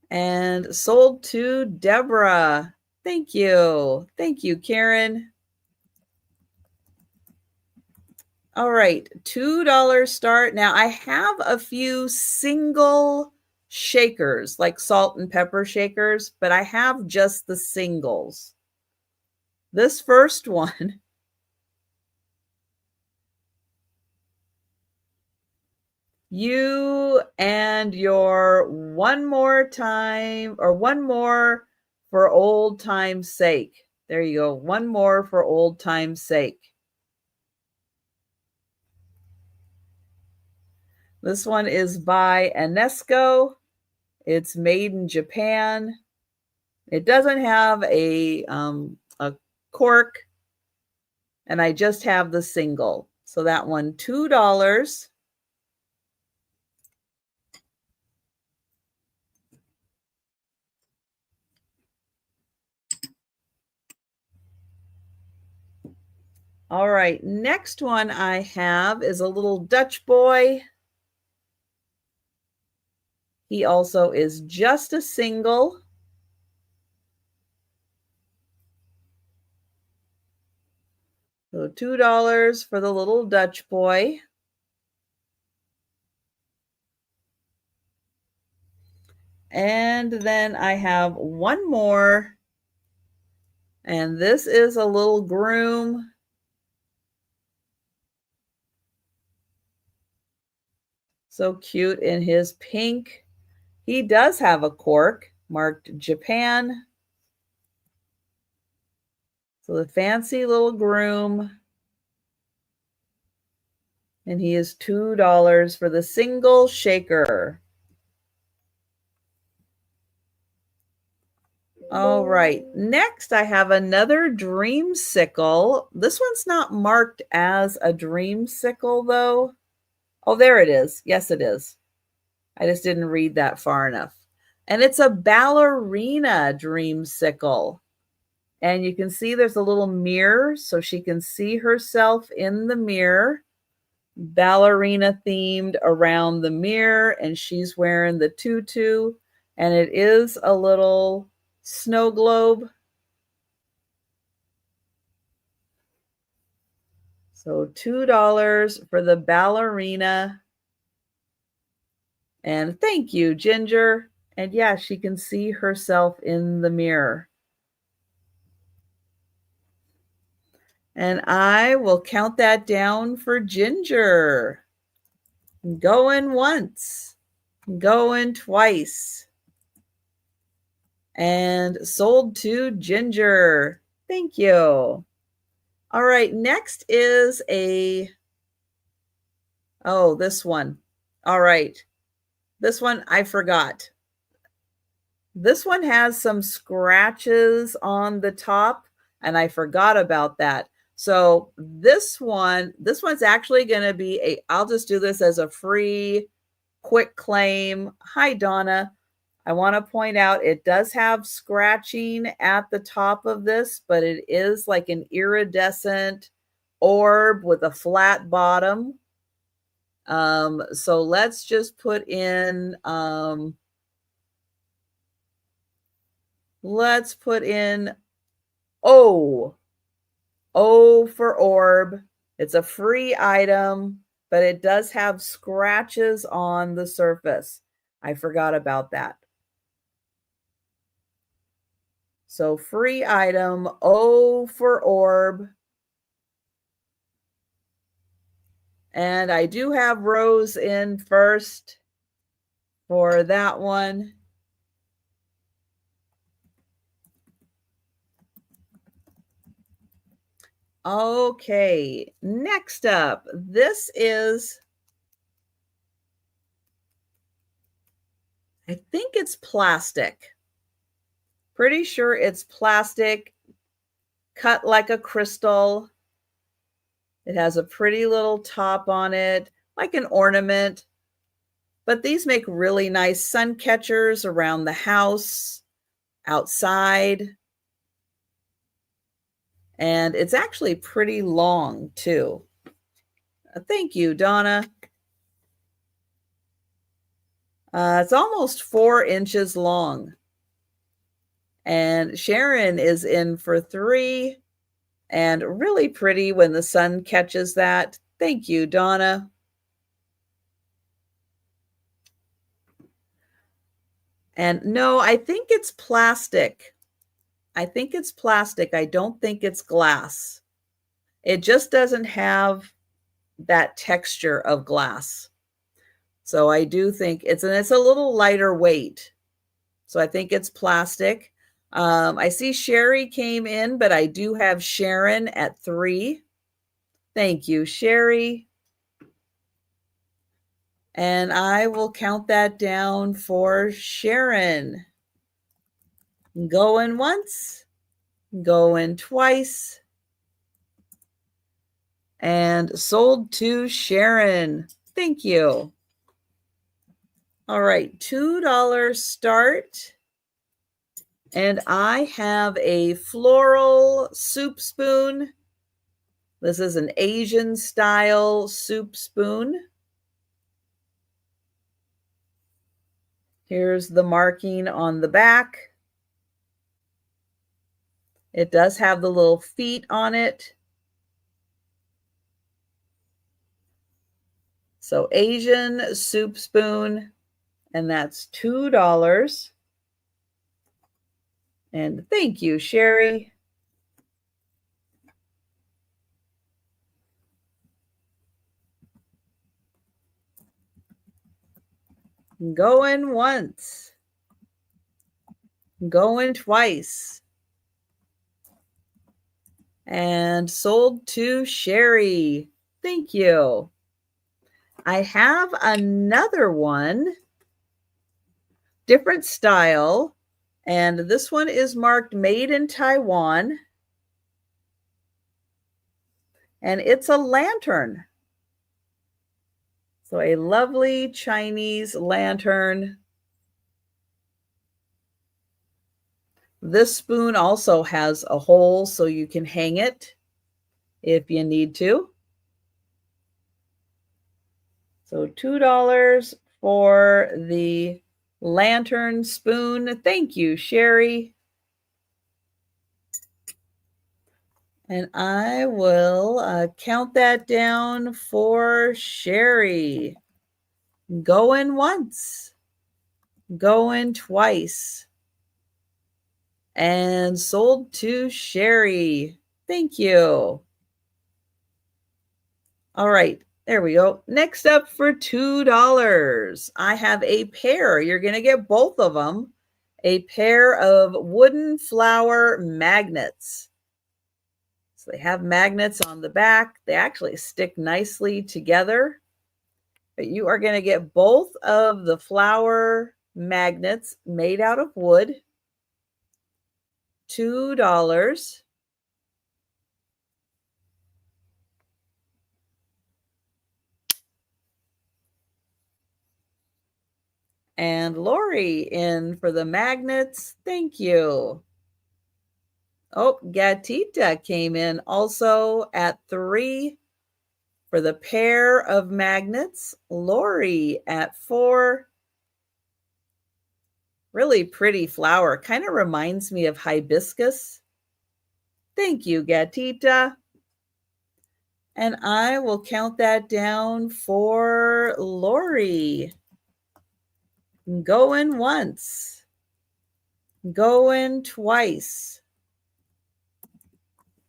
And sold to Deborah. Thank you. Thank you, Karen. All right, $2 start. Now I have a few single shakers, like salt and pepper shakers, but I have just the singles. This first one, you and your one more time, or one more for old time's sake. There you go. One more for old time's sake. This one is by Enesco. It's made in Japan. It doesn't have a cork, and I just have the single. So that one, $2. All right, next one I have is a little Dutch boy. He also is just a single. So $2 for the little Dutch boy. And then I have one more. And this is a little groom. So cute in his pink. He does have a cork marked Japan. So the fancy little groom. And he is $2 for the single shaker. All right, next I have another dreamsicle. This one's not marked as a dreamsicle though. Oh, there it is. Yes, it is. I just didn't read that far enough. And it's a ballerina dreamsicle. And you can see there's a little mirror so she can see herself in the mirror. Ballerina themed around the mirror, and she's wearing the tutu, and it is a little snow globe. So $2 for the ballerina. And thank you, Ginger. And yeah, she can see herself in the mirror. And I will count that down for Ginger. Going once, going twice. And sold to Ginger. Thank you. All right, next is this one. All right, this one I forgot. This one has some scratches on the top, and I forgot about that. So this one's actually going to be I'll just do this as a free quick claim. Hi, Donna. I want to point out it does have scratching at the top of this, but it is like an iridescent orb with a flat bottom. So let's just put in, O for orb. It's a free item, but it does have scratches on the surface. I forgot about that. So free item, O for orb. And I do have Rose in first for that one. Okay, next up, this is, I think it's plastic. Pretty sure it's plastic, cut like a crystal. It has a pretty little top on it, like an ornament. But these make really nice sun catchers around the house, outside. And it's actually pretty long too. Thank you, Donna. It's almost 4 inches long. And Sharon is in for 3, and really pretty when the sun catches that. Thank you, Donna. And no, I think it's plastic. I think it's plastic. I don't think it's glass. It just doesn't have that texture of glass. So I do think it's a little lighter weight. So I think it's plastic. I see Sherry came in, but I do have Sharon at 3. Thank you, Sherry. And I will count that down for Sharon. Going once, going twice. And sold to Sharon. Thank you. All right, $2 start. And I have a floral soup spoon. This is an Asian style soup spoon. Here's the marking on the back. It does have the little feet on it. So Asian soup spoon. and that's $2. And thank you, Sherry. Going once. Going twice. And sold to Sherry. Thank you. I have another one, different style, and this one is marked Made in Taiwan, and it's a lantern. So a lovely Chinese lantern. This spoon also has a hole so you can hang it if you need to. So $2 for the lantern spoon. Thank you, Sherry. And I will count that down for Sherry. Going once, going twice, and sold to Sherry. Thank you. All right, there we go. Next up for $2, I have a pair. You're going to get both of them. A pair of wooden flower magnets. So they have magnets on the back. They actually stick nicely together. But you are going to get both of the flower magnets made out of wood. $2. And Lori in for the magnets. Thank you. Oh, Gatita came in also at 3 for the pair of magnets. Lori at 4. Really pretty flower. Kind of reminds me of hibiscus. Thank you, Gatita. And I will count that down for Lori. Going once. Going twice.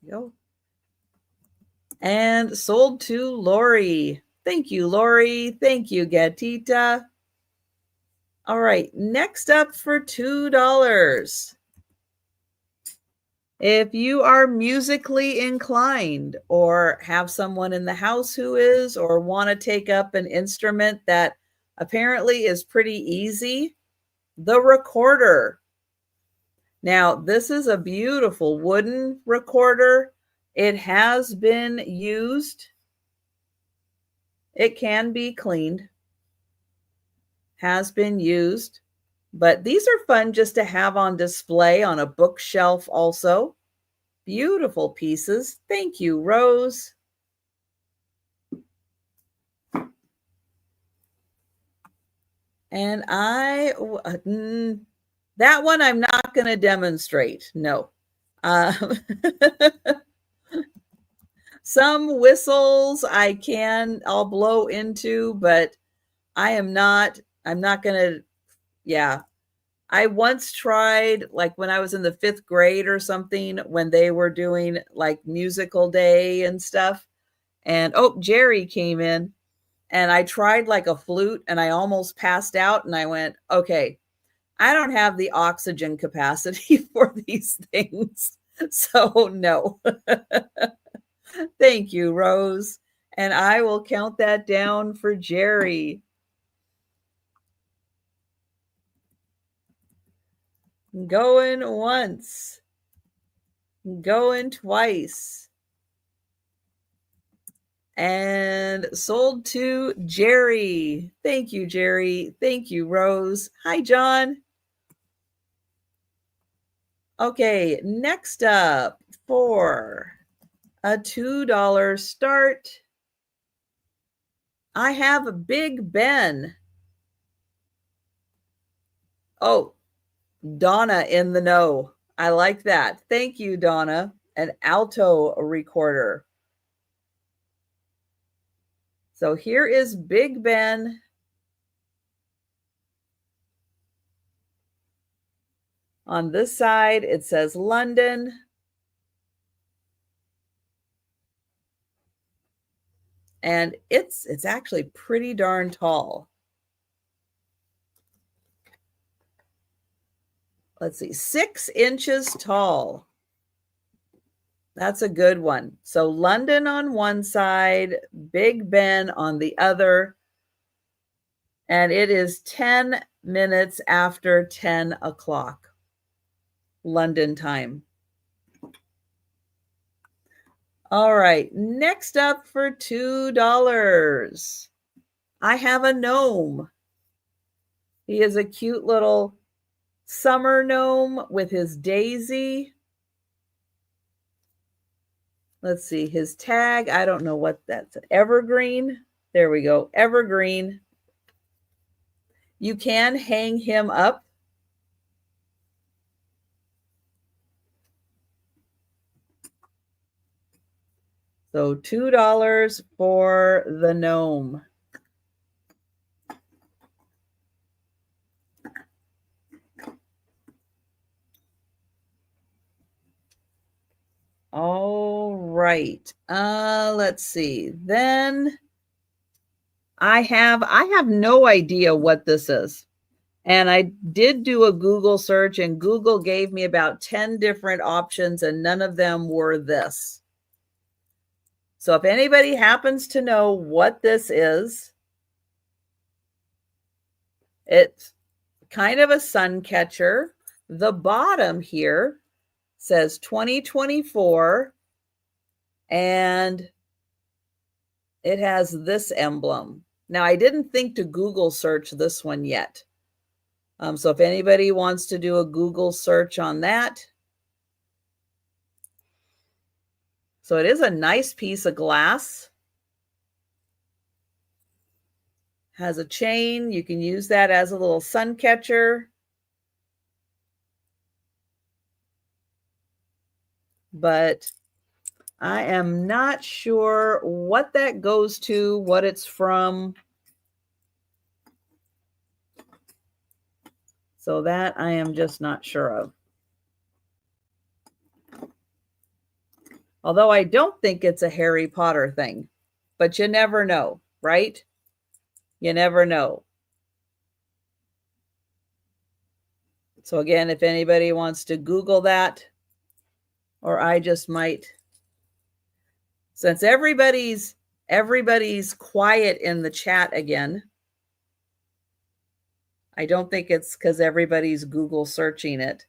Go. And sold to Lori. Thank you, Lori. Thank you, Gatita. All right, next up for $2. If you are musically inclined or have someone in the house who is, or want to take up an instrument that apparently is pretty easy, the recorder. Now, this is a beautiful wooden recorder. It has been used. It can be cleaned. Has been used. But these are fun just to have on display on a bookshelf also. Beautiful pieces. Thank you, Rose. And that one I'm not going to demonstrate. No. Some whistles I'll blow into, but I'm not going to, yeah. I once tried, like when I was in the 5th grade or something, when they were doing like musical day and stuff. And Jerry came in, and I tried like a flute and I almost passed out, and I went, okay, I don't have the oxygen capacity for these things. So no. Thank you, Rose. And I will count that down for Jerry. Going once. Going twice. And sold to Jerry. Thank you, Jerry. Thank you, Rose. Hi, John. Okay, next up for a $2 start, I have Big Ben. Oh, Donna in the know. I like that. Thank you, Donna. An alto recorder. So here is Big Ben. On this side, it says London. And it's actually pretty darn tall. Let's see, 6 inches tall. That's a good one. So London on one side, Big Ben on the other. And it is 10 minutes after 10 o'clock London time. All right, next up for $2. I have a gnome. He is a cute little summer gnome with his daisy. Let's see, his tag, I don't know what that's, evergreen. There we go, evergreen. You can hang him up. So $2 for the gnome. All right. Let's see. Then I have no idea what this is. And I did do a Google search, and Google gave me about 10 different options, and none of them were this. So if anybody happens to know what this is, it's kind of a sun catcher. The bottom here says 2024, and it has this emblem. Now, I didn't think to Google search this one yet. So if anybody wants to do a Google search on that. So it is a nice piece of glass. Has a chain. You can use that as a little sun catcher. But I am not sure what that goes to, what it's from. So that I am just not sure of. Although I don't think it's a Harry Potter thing, but you never know, right? You never know. So again, if anybody wants to Google that, or I just might, since everybody's quiet in the chat again, I don't think it's because everybody's Google searching it.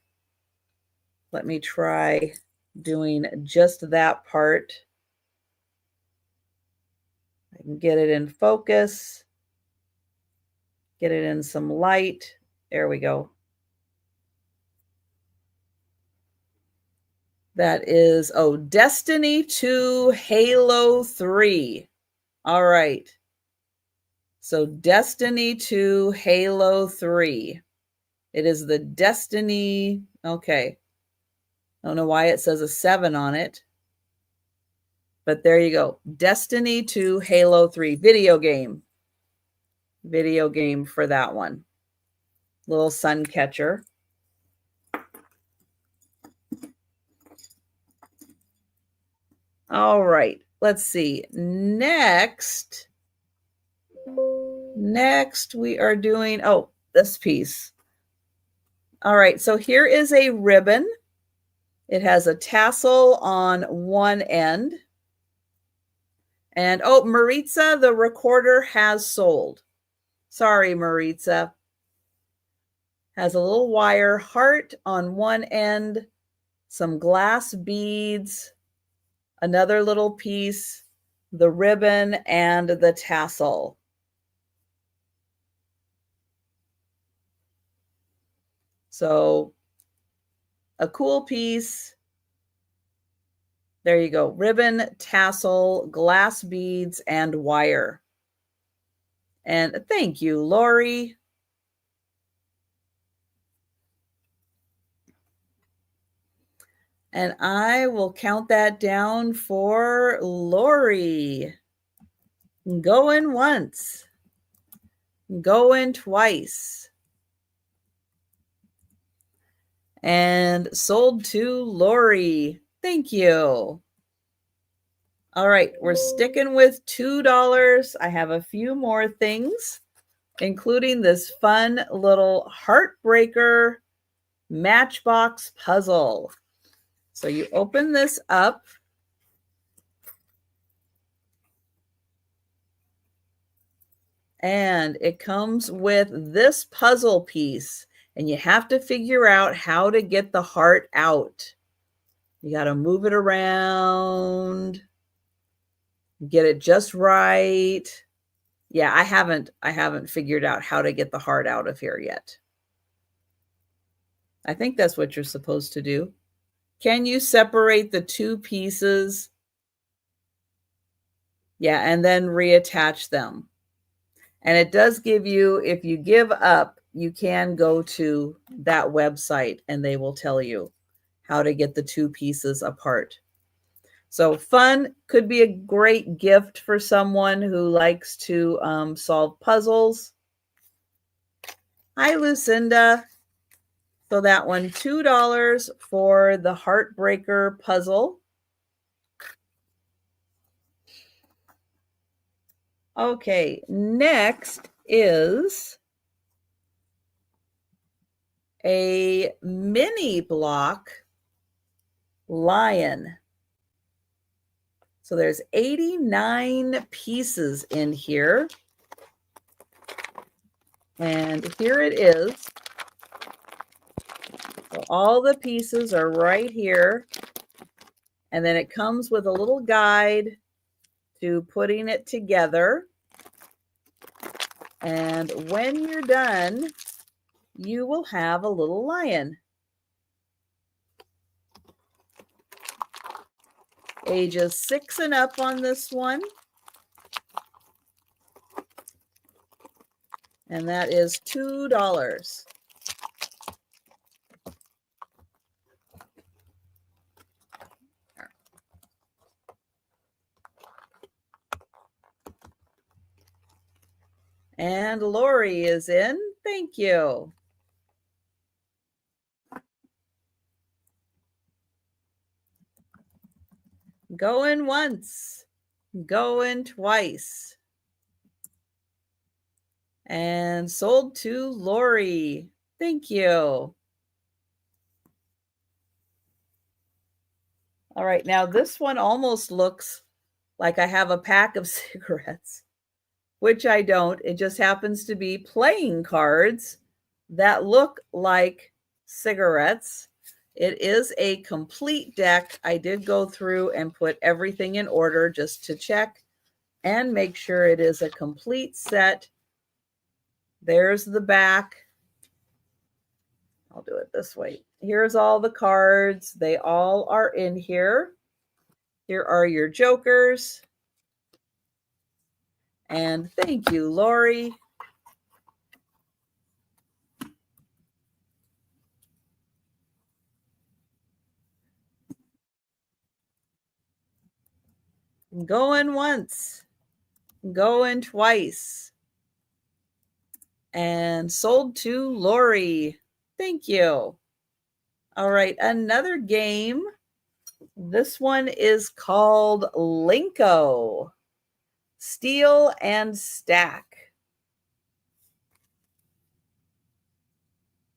Let me try doing just that part. I can get it in focus, get it in some light. There we go. That is, Destiny 2 Halo 3. All right. So Destiny 2 Halo 3. It is the Destiny, okay. I don't know why it says a 7 on it. But there you go. Destiny 2 Halo 3 video game. Video game for that one. Little sun catcher. All right. Let's see. Next we are doing, this piece. All right. So here is a ribbon. It has a tassel on one end. And, Maritza, the recorder has sold. Sorry, Maritza. Has a little wire heart on one end, some glass beads, another little piece, the ribbon, and the tassel. So a cool piece. There you go. Ribbon, tassel, glass beads, and wire. And thank you, Lori. And I will count that down for Lori. Going once. Going twice. And sold to Lori. Thank you. All right, we're sticking with $2. I have a few more things, including this fun little heartbreaker matchbox puzzle. So you open this up. And it comes with this puzzle piece. And you have to figure out how to get the heart out. You got to move it around, get it just right. Yeah, I haven't figured out how to get the heart out of here yet. I think that's what you're supposed to do. Can you separate the two pieces? Yeah, and then reattach them. And it does give you, if you give up, you can go to that website and they will tell you how to get the two pieces apart. So fun, could be a great gift for someone who likes to solve puzzles. Hi, Lucinda. So that one, $2 for the Heartbreaker puzzle. Okay, next is a mini block lion. So there's 89 pieces in here. And here it is. So all the pieces are right here. And then it comes with a little guide to putting it together. And when you're done, you will have a little lion. Ages 6 and up on this one. And that is $2. And Lori is in. Thank you. Going once, going twice. And sold to Lori. Thank you. All right, now this one almost looks like I have a pack of cigarettes, which I don't. It just happens to be playing cards that look like cigarettes. It is a complete deck. I did go through and put everything in order just to check and make sure it is a complete set. There's the back. I'll do it this way. Here's all the cards. They all are in here. Here are your jokers. And thank you, Lori. Going once, going twice. And sold to Lori. Thank you. All right, another game. This one is called Linko. Steal and Stack.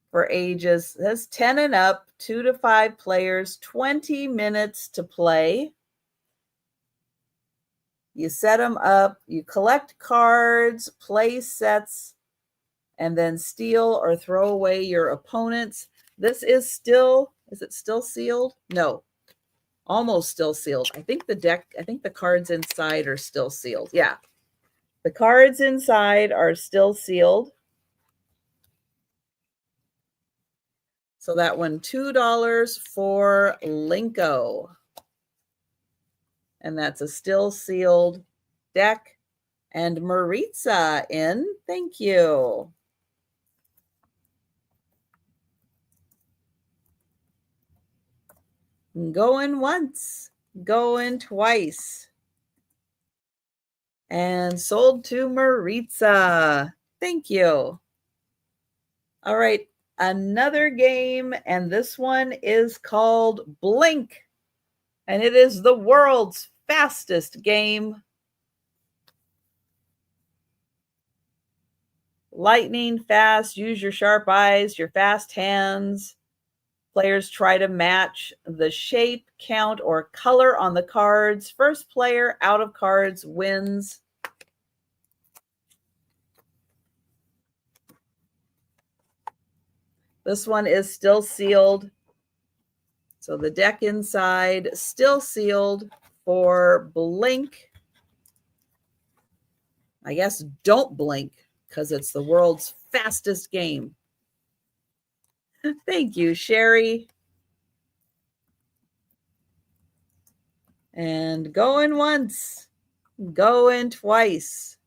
For ages, that's 10 and up, 2 to 5 players, 20 minutes to play. You set them up, you collect cards, play sets, and then steal or throw away your opponents. This is it still sealed? No, almost still sealed. I think the cards inside are still sealed. Yeah, the cards inside are still sealed. So that one, $2 for Linko. And that's a still sealed deck. And Maritza in. Thank you. Going once, going twice. And sold to Maritza. Thank you. All right. another game, and this one is called Blink, and it is the world's fastest game. Lightning fast, use your sharp eyes, your fast hands. Players try to match the shape, count, or color on the cards. First player out of cards wins. This one is still sealed. So the deck inside still sealed for Blink. I guess don't blink because it's the world's fastest game. Thank you, Sherry. And going once, going twice.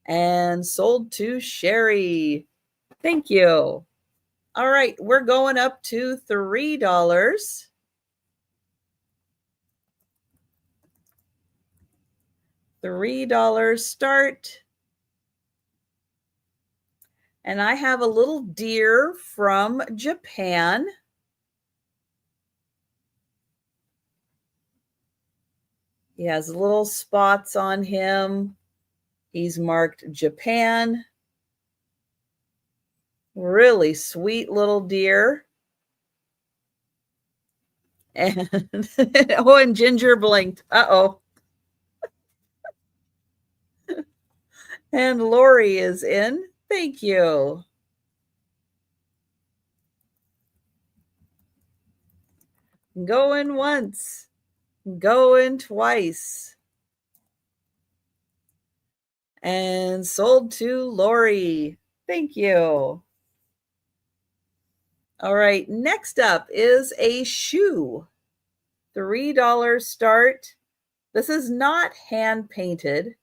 And sold to Sherry. Thank you. All right, we're going up to $3. $3 start. And I have a little deer from Japan. He has little spots on him. He's marked Japan. Really sweet little deer. And oh, and Ginger blinked. Uh-oh. And Lori is in. Thank you. Going once. Going twice. And sold to Lori. Thank you. All right, next up is a shoe. $3 start. This is not hand painted,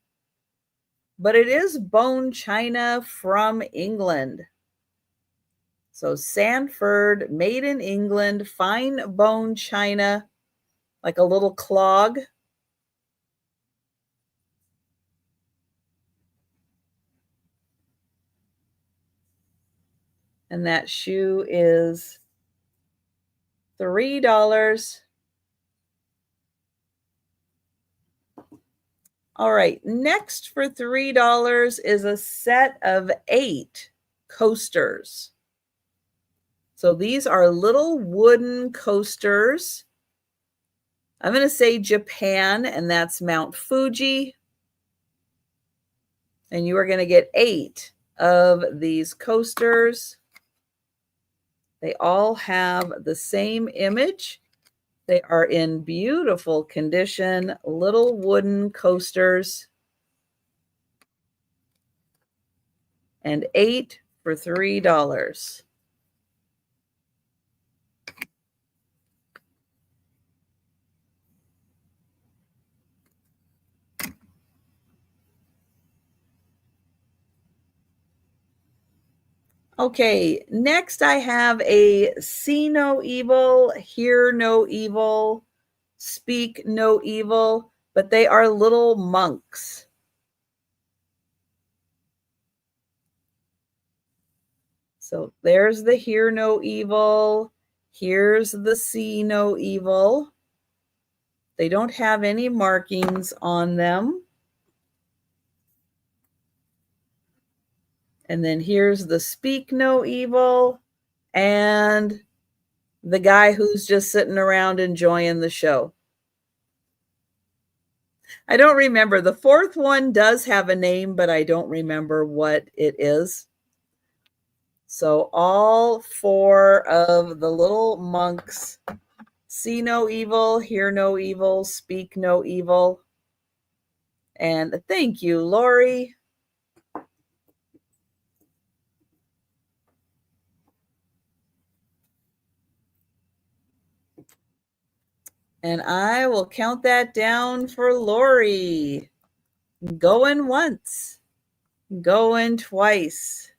but it is bone china from England. So Sanford, made in England, fine bone china, like a little clog. And that shoe is $3. All right, next for $3 is a set of 8 coasters. So these are little wooden coasters. I'm going to say Japan, and that's Mount Fuji. And you are going to get 8 of these coasters. They all have the same image. They are in beautiful condition, little wooden coasters. And 8 for $3. Okay, next I have a see no evil, hear no evil, speak no evil, but they are little monks. So there's the hear no evil. Here's the see no evil. They don't have any markings on them. And then here's the speak no evil and the guy who's just sitting around enjoying the show. I don't remember. The fourth one does have a name, but I don't remember what it is. So all 4 of the little monks, see no evil, hear no evil, speak no evil. And thank you, Lori. And I will count that down for Lori. Going once, going twice.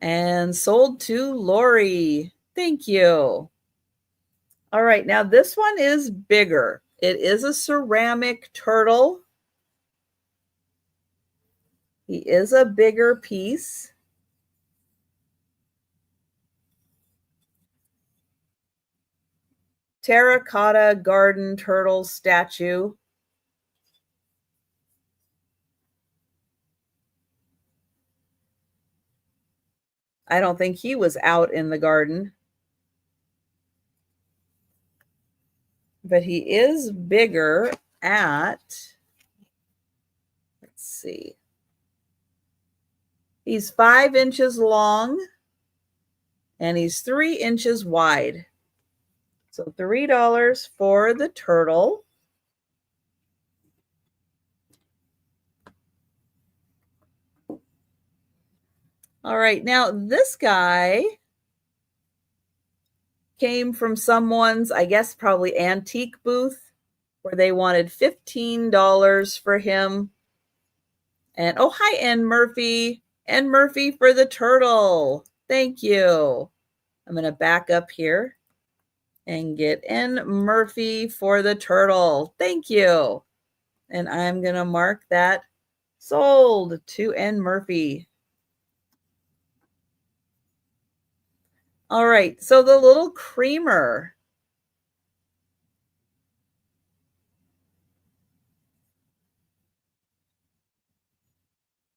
And sold to Lori. Thank you. All right, now this one is bigger. It is a ceramic turtle. He is a bigger piece. terracotta garden turtle statue. I don't think he was out in the garden. But he is bigger at, let's see, he's 5 inches long and he's 3 inches wide. So $3 for the turtle. All right, now this guy came from someone's, I guess, probably antique booth where they wanted $15 for him. And oh, hi, N. Murphy. N. Murphy for the turtle. Thank you. I'm going to back up here and get N. Murphy for the turtle. Thank you. And I'm going to mark that sold to N. Murphy. All right, so the little creamer.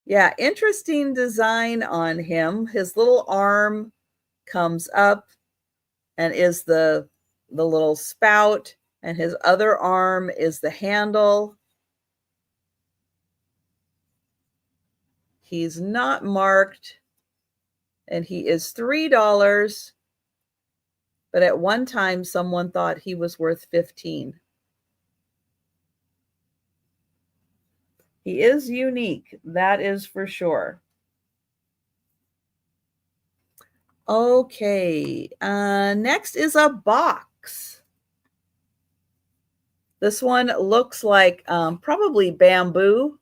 Yeah, interesting design on him. His little arm comes up and is the little spout, and his other arm is the handle. He's not marked, and he is $3, but at one time someone thought he was worth $15. He is unique, that is for sure. Okay, next is a box. This one looks like probably bamboo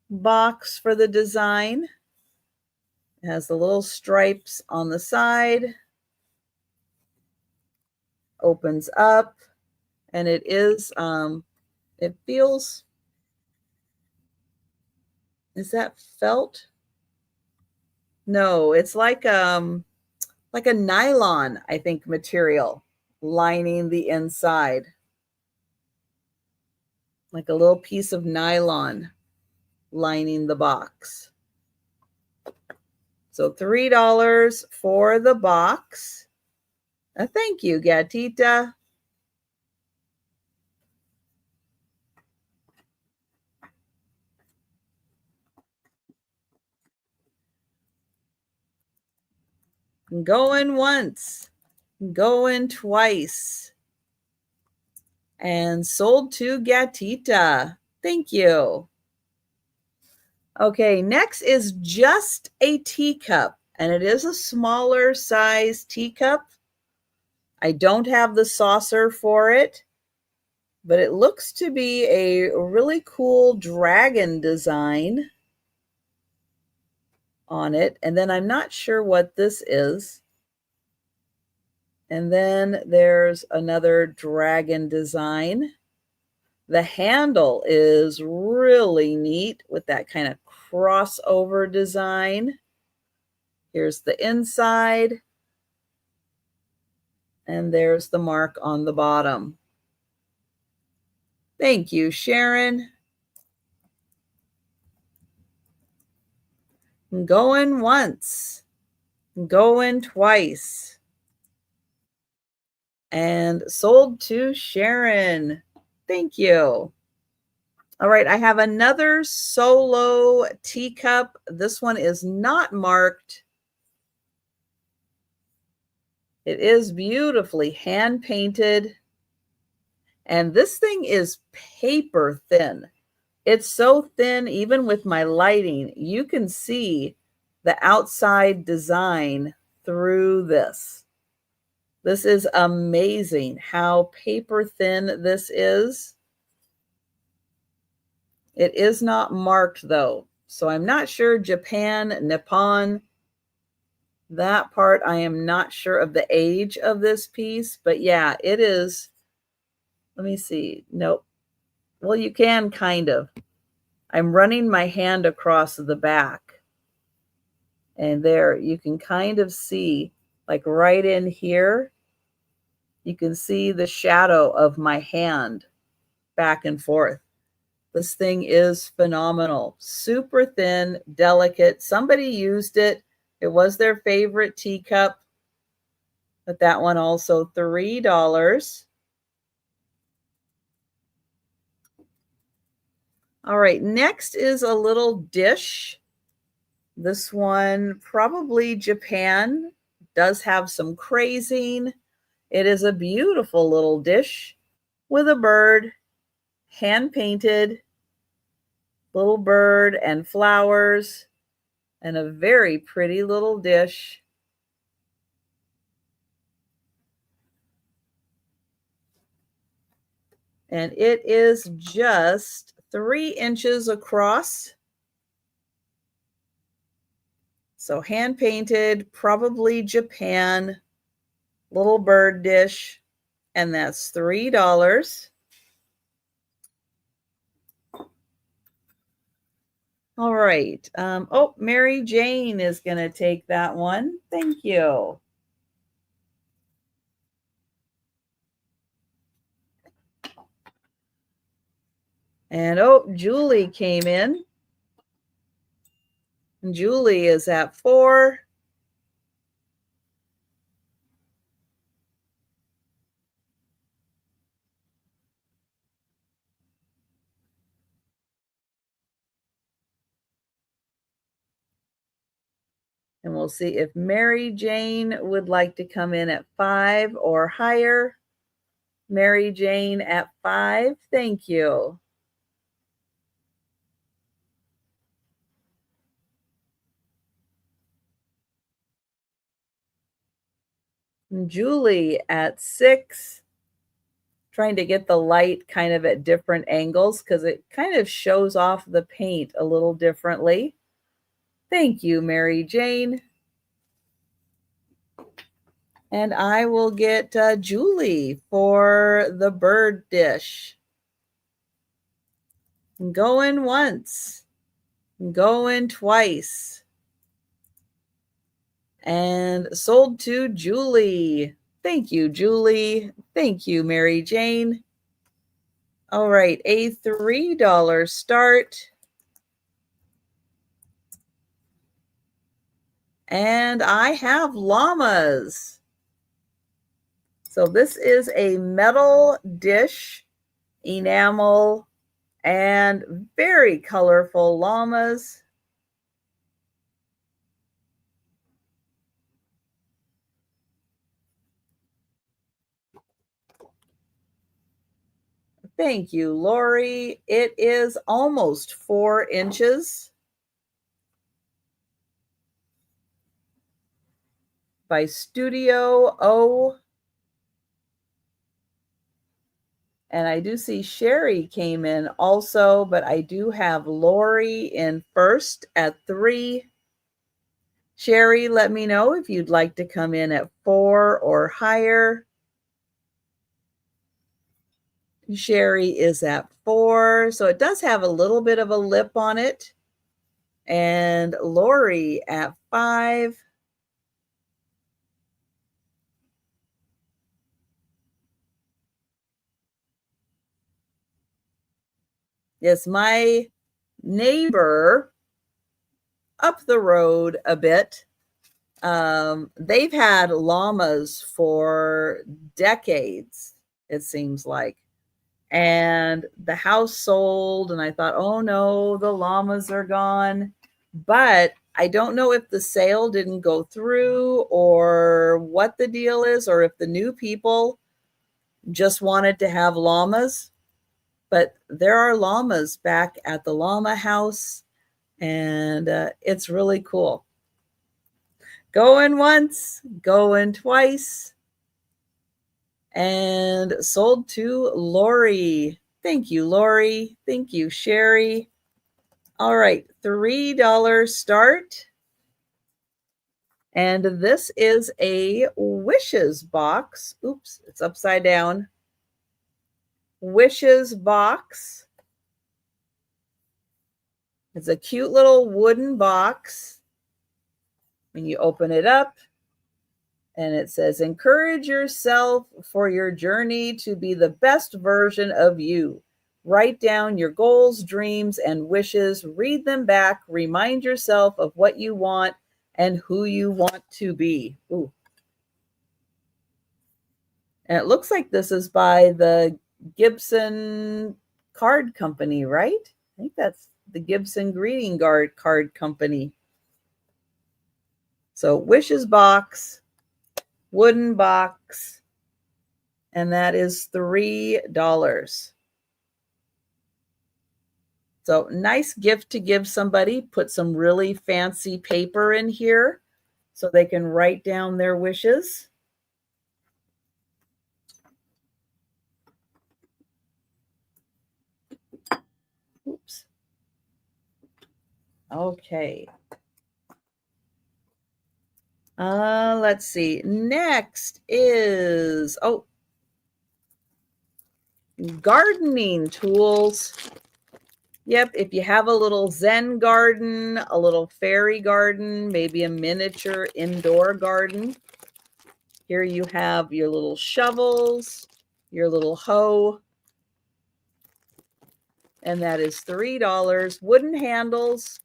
box for the design. It has the little stripes on the side. Opens up, and it is, it feels, is that felt? No, it's like a nylon, I think, material lining the inside. Like a little piece of nylon lining the box. So $3 for the box. Thank you, Gatita. Going once, going twice. And sold to Gatita. Thank you. Okay, next is just a teacup, and it is a smaller size teacup. I don't have the saucer for it, but it looks to be a really cool dragon design on it. And then I'm not sure what this is. And then there's another dragon design. The handle is really neat with that kind of crossover design. Here's the inside. And there's the mark on the bottom. Thank you, Sharon. Going once, going twice. And sold to Sharon. Thank you. All right, I have another solo teacup. This one is not marked. It is beautifully hand painted. And this thing is paper thin. It's so thin, even with my lighting, you can see the outside design through this. This is amazing how paper thin this is. It is not marked though, so I'm not sure Japan, Nippon, that part I am not sure of the age of this piece, but yeah, it is. Let me see. Nope. Well, you can kind of. I'm running my hand across the back, and there you can kind of see, like right in here, You can see the shadow of my hand back and forth. This thing is phenomenal. Super thin, delicate. Somebody used it. It was their favorite teacup. But that one also $3. All right, next is a little dish. This one, probably Japan, does have some crazing. It is a beautiful little dish with a bird, hand painted, little bird and flowers, and a very pretty little dish. And it is just 3 inches across. So hand painted, probably Japan, little bird dish, and that's $3. All right. Oh, Mary Jane is going to take that one. Thank you. And oh, Julie came in. And Julie is at 4. And we'll see if Mary Jane would like to come in at 5 or higher. Mary Jane at 5. Thank you. And Julie at 6. Trying to get the light kind of at different angles because it kind of shows off the paint a little differently. Thank you, Mary Jane. And I will get Julie for the bird dish. Going once, going twice. And sold to Julie. Thank you, Julie. Thank you, Mary Jane. All right, a $3 start. And I have llamas. So this is a metal dish, enamel, and very colorful llamas. Thank you, Lori. It is almost 4 inches by Studio O. And I do see Sherry came in also, but I do have Lori in first at 3. Sherry, let me know if you'd like to come in at 4 or higher. Sherry is at 4, so it does have a little bit of a lip on it. And Lori at 5. Yes, my neighbor up the road a bit, they've had llamas for decades, it seems like. And the house sold, and I thought, oh no, the llamas are gone. But I don't know if the sale didn't go through or what the deal is, or if the new people just wanted to have llamas. But there are llamas back at the llama house, and it's really cool. Going once, going twice, and sold to Lori. Thank you, Lori. Thank you, Sherry. All right, $3 start. And this is a wishes box. Oops, it's upside down. Wishes box. It's a cute little wooden box. When you open it up, And it says, encourage yourself for your journey to be the best version of you. Write down your goals, dreams, and wishes. Read them back. Remind yourself of what you want and who you want to be. Ooh. And it looks like this is by the Gibson Card Company, right? I think that's the Gibson Greeting Card Company. So wishes box, wooden box, and that is $3. So nice gift to give somebody. Put some really fancy paper in here so they can write down their wishes. Oops. Okay. Let's see. Next is, gardening tools. Yep, if you have a little Zen garden, a little fairy garden, maybe a miniature indoor garden. Here you have your little shovels, your little hoe, and that is $3. Wooden handles,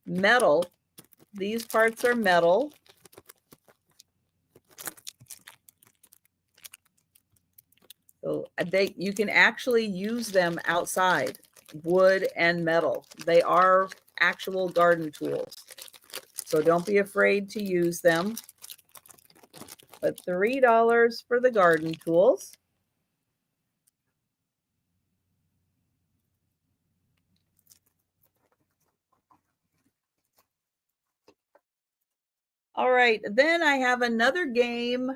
metal. These parts are metal. So you can actually use them outside, wood and metal. They are actual garden tools. So don't be afraid to use them. But $3 for the garden tools. All right, then I have another game.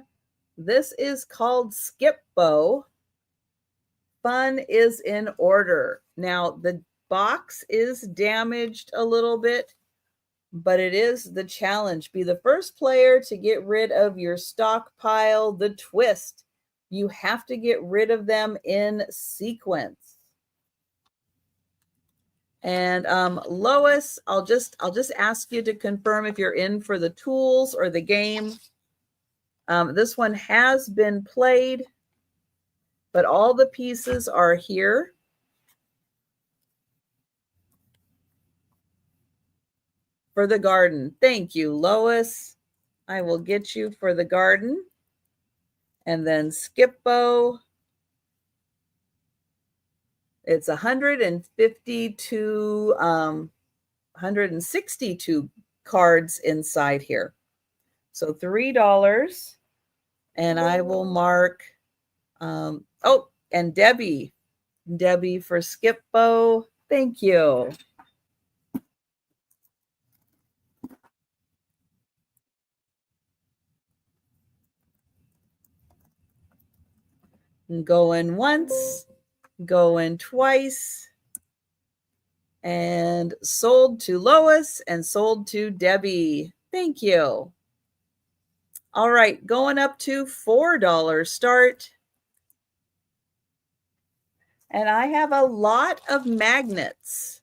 This is called Skip Bow. Fun is in order. Now, the box is damaged a little bit, but it is the challenge. Be the first player to get rid of your stockpile, the twist. You have to get rid of them in sequence. And Lois, I'll just ask you to confirm if you're in for the tools or the game. This one has been played, but all the pieces are here. For the garden. Thank you, Lois. I will get you for the garden. And then Skip-Bo. It's 162 cards inside here. So $3. And I will mark, and Debbie for Skip-Bo. Thank you. Going once, going twice, and sold to Lois and sold to Debbie. Thank you. All right, going up to $4 start. And I have a lot of magnets.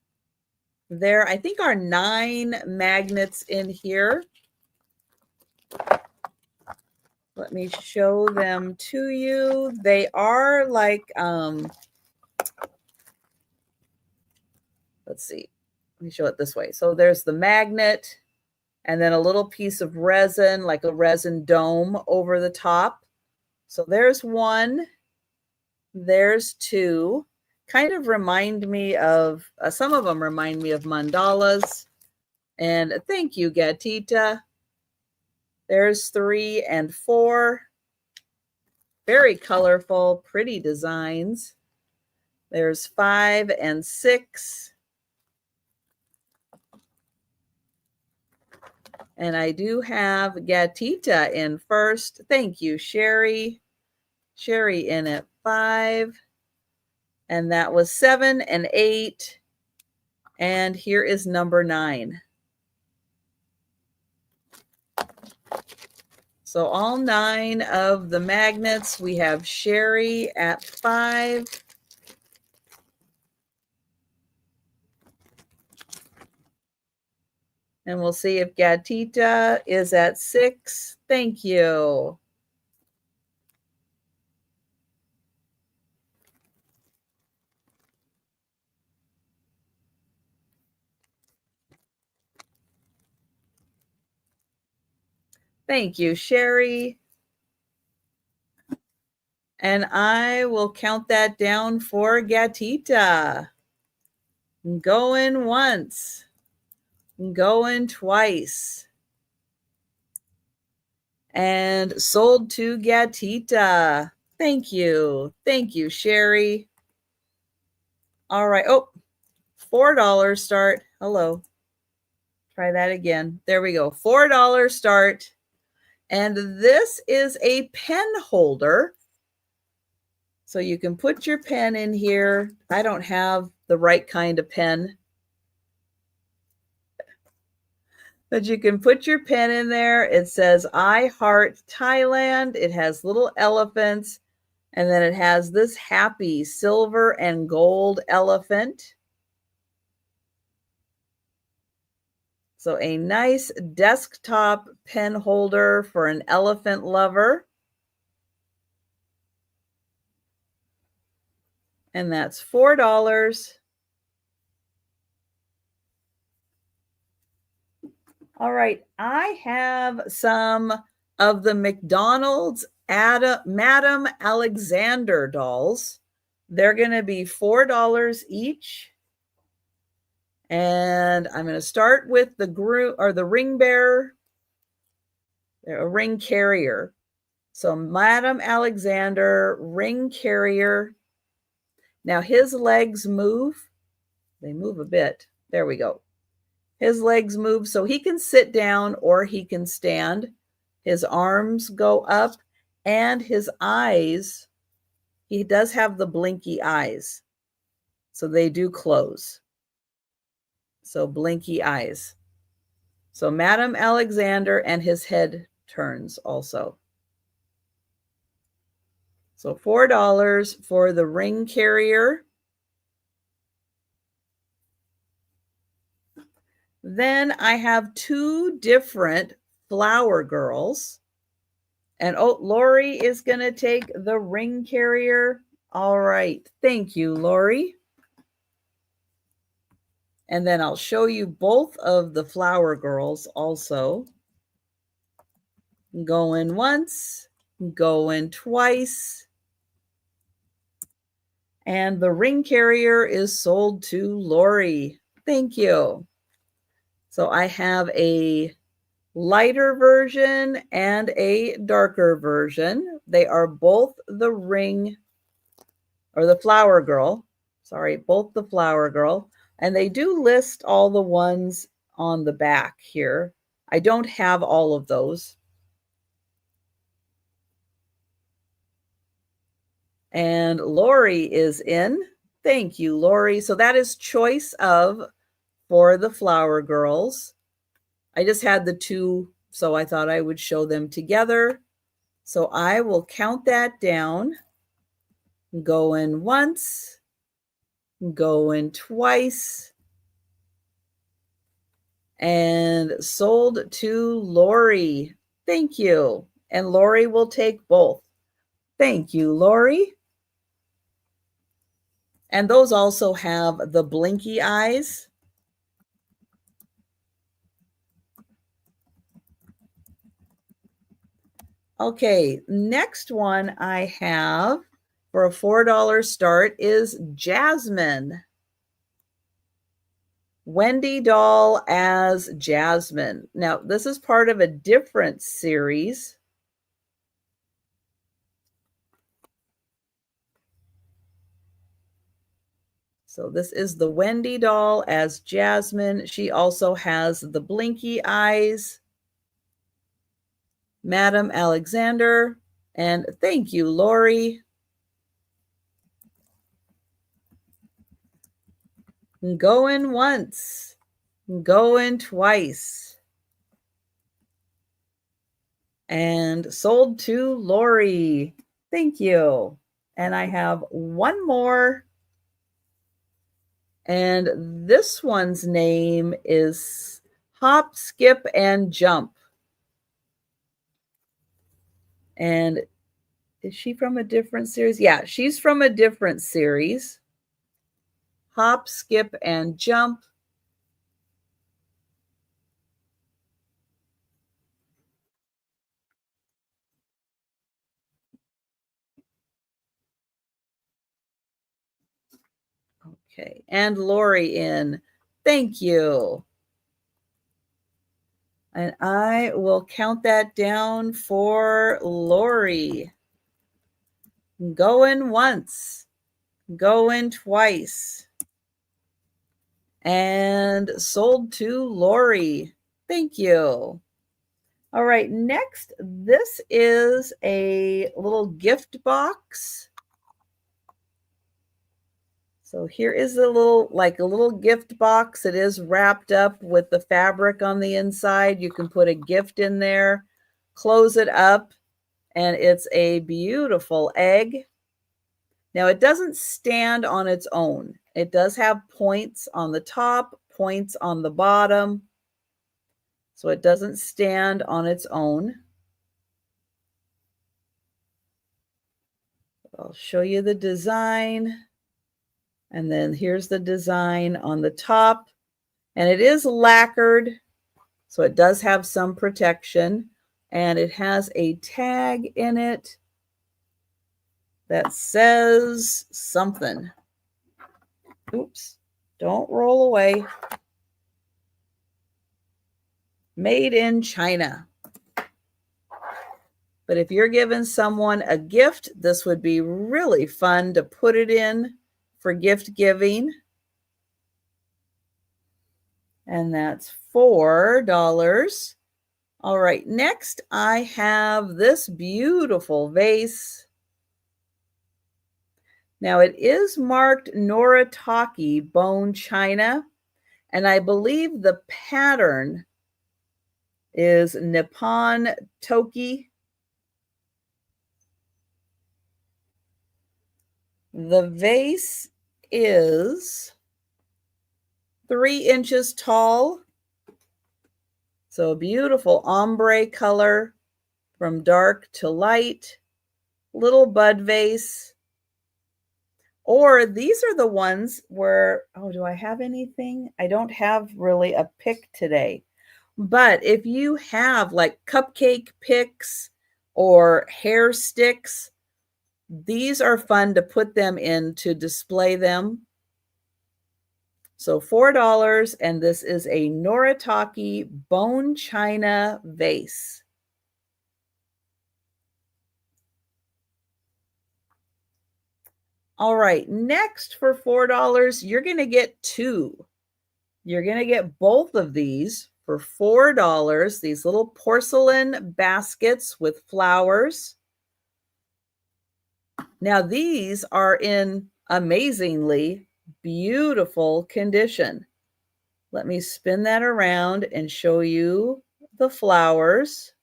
There, I think, are 9 magnets in here. Let me show them to you. They are like, let's see. Let me show it this way. So there's the magnet and then a little piece of resin, like a resin dome over the top. So there's 1. There's 2. Kind of remind me of, some of them remind me of mandalas. And thank you, Gatita. There's 3 and 4. Very colorful, pretty designs. There's 5 and 6. And I do have Gatita in first. Thank you, Sherry. Sherry in at 5. And that was 7 and 8. And here is number 9. So all 9 of the magnets, we have Sherry at 5. And we'll see if Gatita is at 6. Thank you. Thank you, Sherry. And I will count that down for Gatita. Going once. Going twice. And sold to Gatita. Thank you. Thank you, Sherry. All right. Oh, $4 start. Hello. Try that again. There we go. $4 start. And this is a pen holder. So you can put your pen in here. I don't have the right kind of pen. But you can put your pen in there. It says, I heart Thailand. It has little elephants. And then it has this happy silver and gold elephant. So a nice desktop pen holder for an elephant lover. And that's $4. All right, I have some of the McDonald's Madam Alexander dolls. They're going to be $4 each. And I'm going to start with the ring bearer, a ring carrier. So Madam Alexander, ring carrier. Now his legs move. They move a bit. There we go. His legs move so he can sit down or he can stand. His arms go up and his eyes, he does have the blinky eyes. So they do close. So blinky eyes. So Madam Alexander, and his head turns also. So $4 for the ring carrier. Then I have 2 different flower girls. And Lori is going to take the ring carrier. All right. Thank you, Lori. And then I'll show you both of the flower girls also. Going once, going twice. And the ring carrier is sold to Lori. Thank you. So I have a lighter version and a darker version. They are both the ring or the flower girl. Sorry, both the flower girl. And they do list all the ones on the back here. I don't have all of those. And Lori is in. Thank you, Lori. So that is choice of for the flower girls. I just had the 2, so I thought I would show them together. So I will count that down. Going once, going twice, and sold to Lori. Thank you. And Lori will take both. Thank you, Lori. And those also have the blinky eyes. Okay, next one I have for a $4 start is Jasmine. Wendy doll as Jasmine. Now, this is part of a different series. So this is the Wendy doll as Jasmine. She also has the blinky eyes. Madam Alexander. And thank you, Lori. Going once, going twice. And sold to Lori. Thank you. And I have one more. And this one's name is Hop, skip, and jump. And is she from a different series? Yeah, she's from a different series. Hop, skip, and jump. Okay, and Lori in. Thank you. And I will count that down for Lori. Going once, going twice, and sold to Lori. Thank you. All right, next, this is a little gift box. So here is a little gift box. It is wrapped up with the fabric on the inside. You can put a gift in there, close it up, and it's a beautiful egg. Now it doesn't stand on its own. It does have points on the top, points on the bottom. So it doesn't stand on its own. I'll show you the design. And then here's the design on the top. And it is lacquered, so it does have some protection. And it has a tag in it that says something. Oops, don't roll away. Made in China. But if you're giving someone a gift, this would be really fun to put it in for gift giving. And that's $4. All right, next I have this beautiful vase. Now it is marked Noritake bone china, and I believe the pattern is Nippon Toki. The vase is 3 inches tall. So a beautiful ombre color from dark to light, little bud vase. Or these are the ones where, oh, do I have anything? I don't have really a pick today. But if you have like cupcake picks or hair sticks, these are fun to put them in to display them. So $4, and this is a Noritake bone china vase. All right, next for $4, you're going to get 2. You're going to get both of these for $4, these little porcelain baskets with flowers. Now, these are in amazingly beautiful condition. Let me spin that around and show you the flowers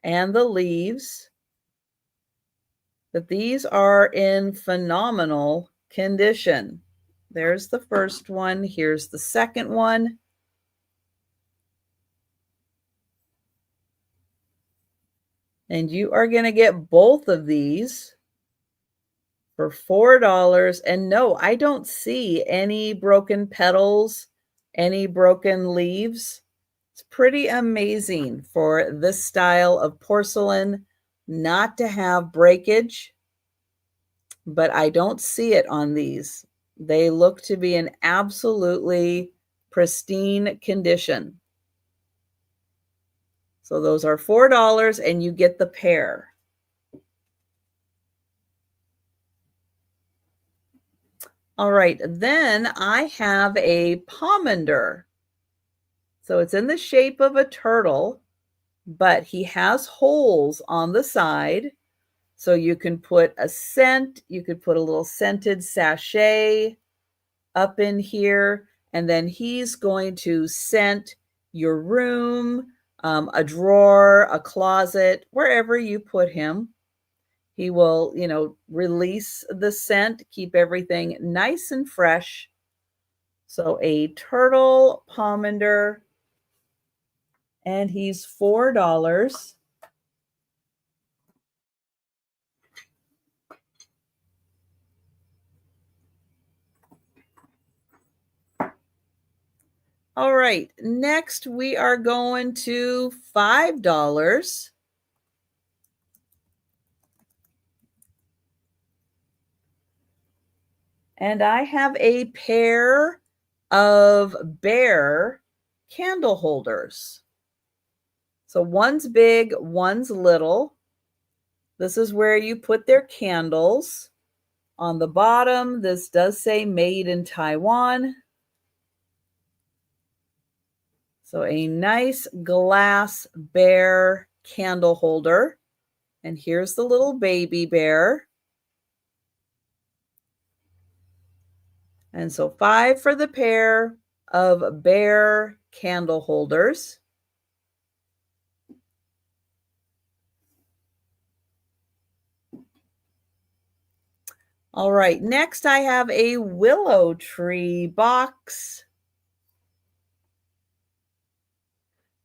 and the leaves. But these are in phenomenal condition. There's the first one. Here's the second one. And you are going to get both of these for $4. And no, I don't see any broken petals, any broken leaves. It's pretty amazing for this style of porcelain not to have breakage, but I don't see it on these. They look to be in absolutely pristine condition. So those are $4 and you get the pair. All right, then I have a pomander. So it's in the shape of a turtle, but he has holes on the side. So you can put a scent, you could put a little scented sachet up in here, and then he's going to scent your room, a drawer, a closet, wherever you put him. He will, release the scent, keep everything nice and fresh. So a turtle pomander and he's $4. All right, next we are going to $5. And I have a pair of bear candle holders. So one's big, one's little. This is where you put their candles. On the bottom, this does say made in Taiwan. So a nice glass bear candle holder. And here's the little baby bear. And so 5 for the pair of bear candle holders. All right, next I have a willow tree box.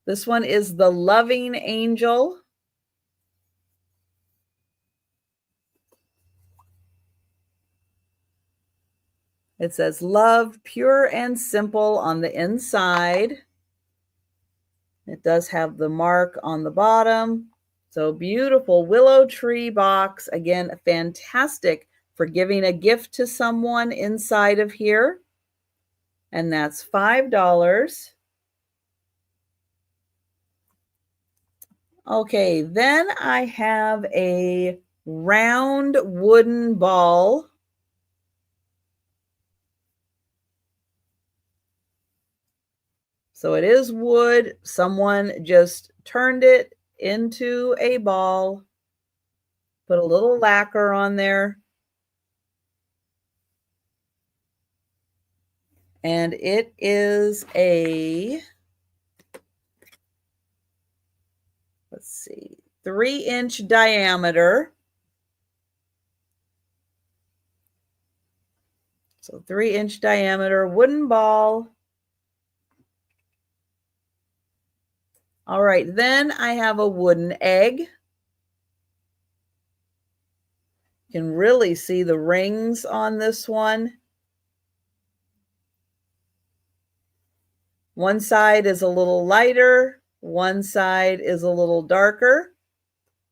This one is the Loving Angel. It says love, pure and simple on the inside. It does have the mark on the bottom. So beautiful willow tree box. Again, fantastic for giving a gift to someone inside of here. And that's $5. Okay, then I have a round wooden ball. So it is wood. Someone just turned it into a ball, put a little lacquer on there. And it is a, let's see, 3-inch diameter. So 3-inch diameter wooden ball. All right, then I have a wooden egg. You can really see the rings on this one. One side is a little lighter, one side is a little darker.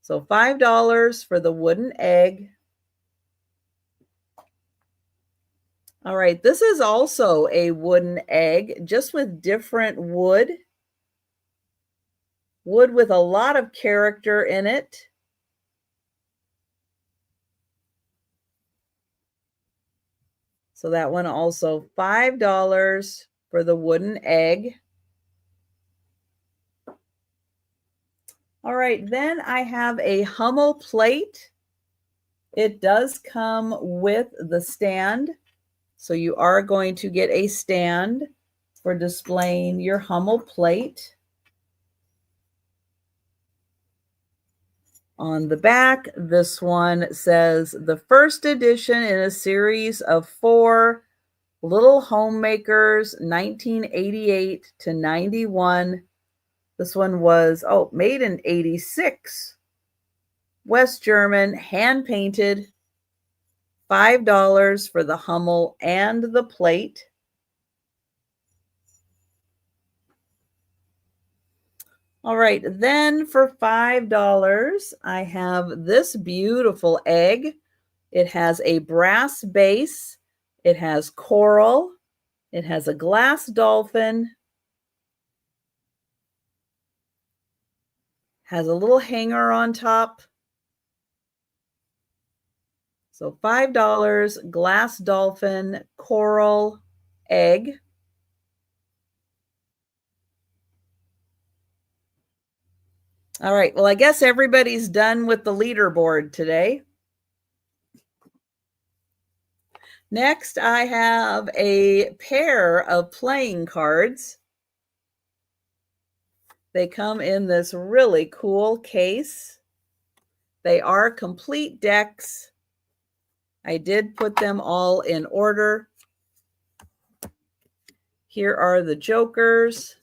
So $5 for the wooden egg. All right, this is also a wooden egg, just with different wood. Wood with a lot of character in it. So that one also $5 for the wooden egg. All right, then I have a Hummel plate. It does come with the stand. So you are going to get a stand for displaying your Hummel plate. On the back, this one says the first edition in a series of 4 Little Homemakers, 1988 to 91. This one was, made in 86. West German, hand painted. $5 for the Hummel and the plate. All right, then for $5, I have this beautiful egg. It has a brass base. It has coral. It has a glass dolphin. Has a little hanger on top. So $5, glass dolphin, coral, egg. All right, well, I guess everybody's done with the leaderboard today. Next, I have a pair of playing cards. They come in this really cool case. They are complete decks. I did put them all in order. Here are the jokers.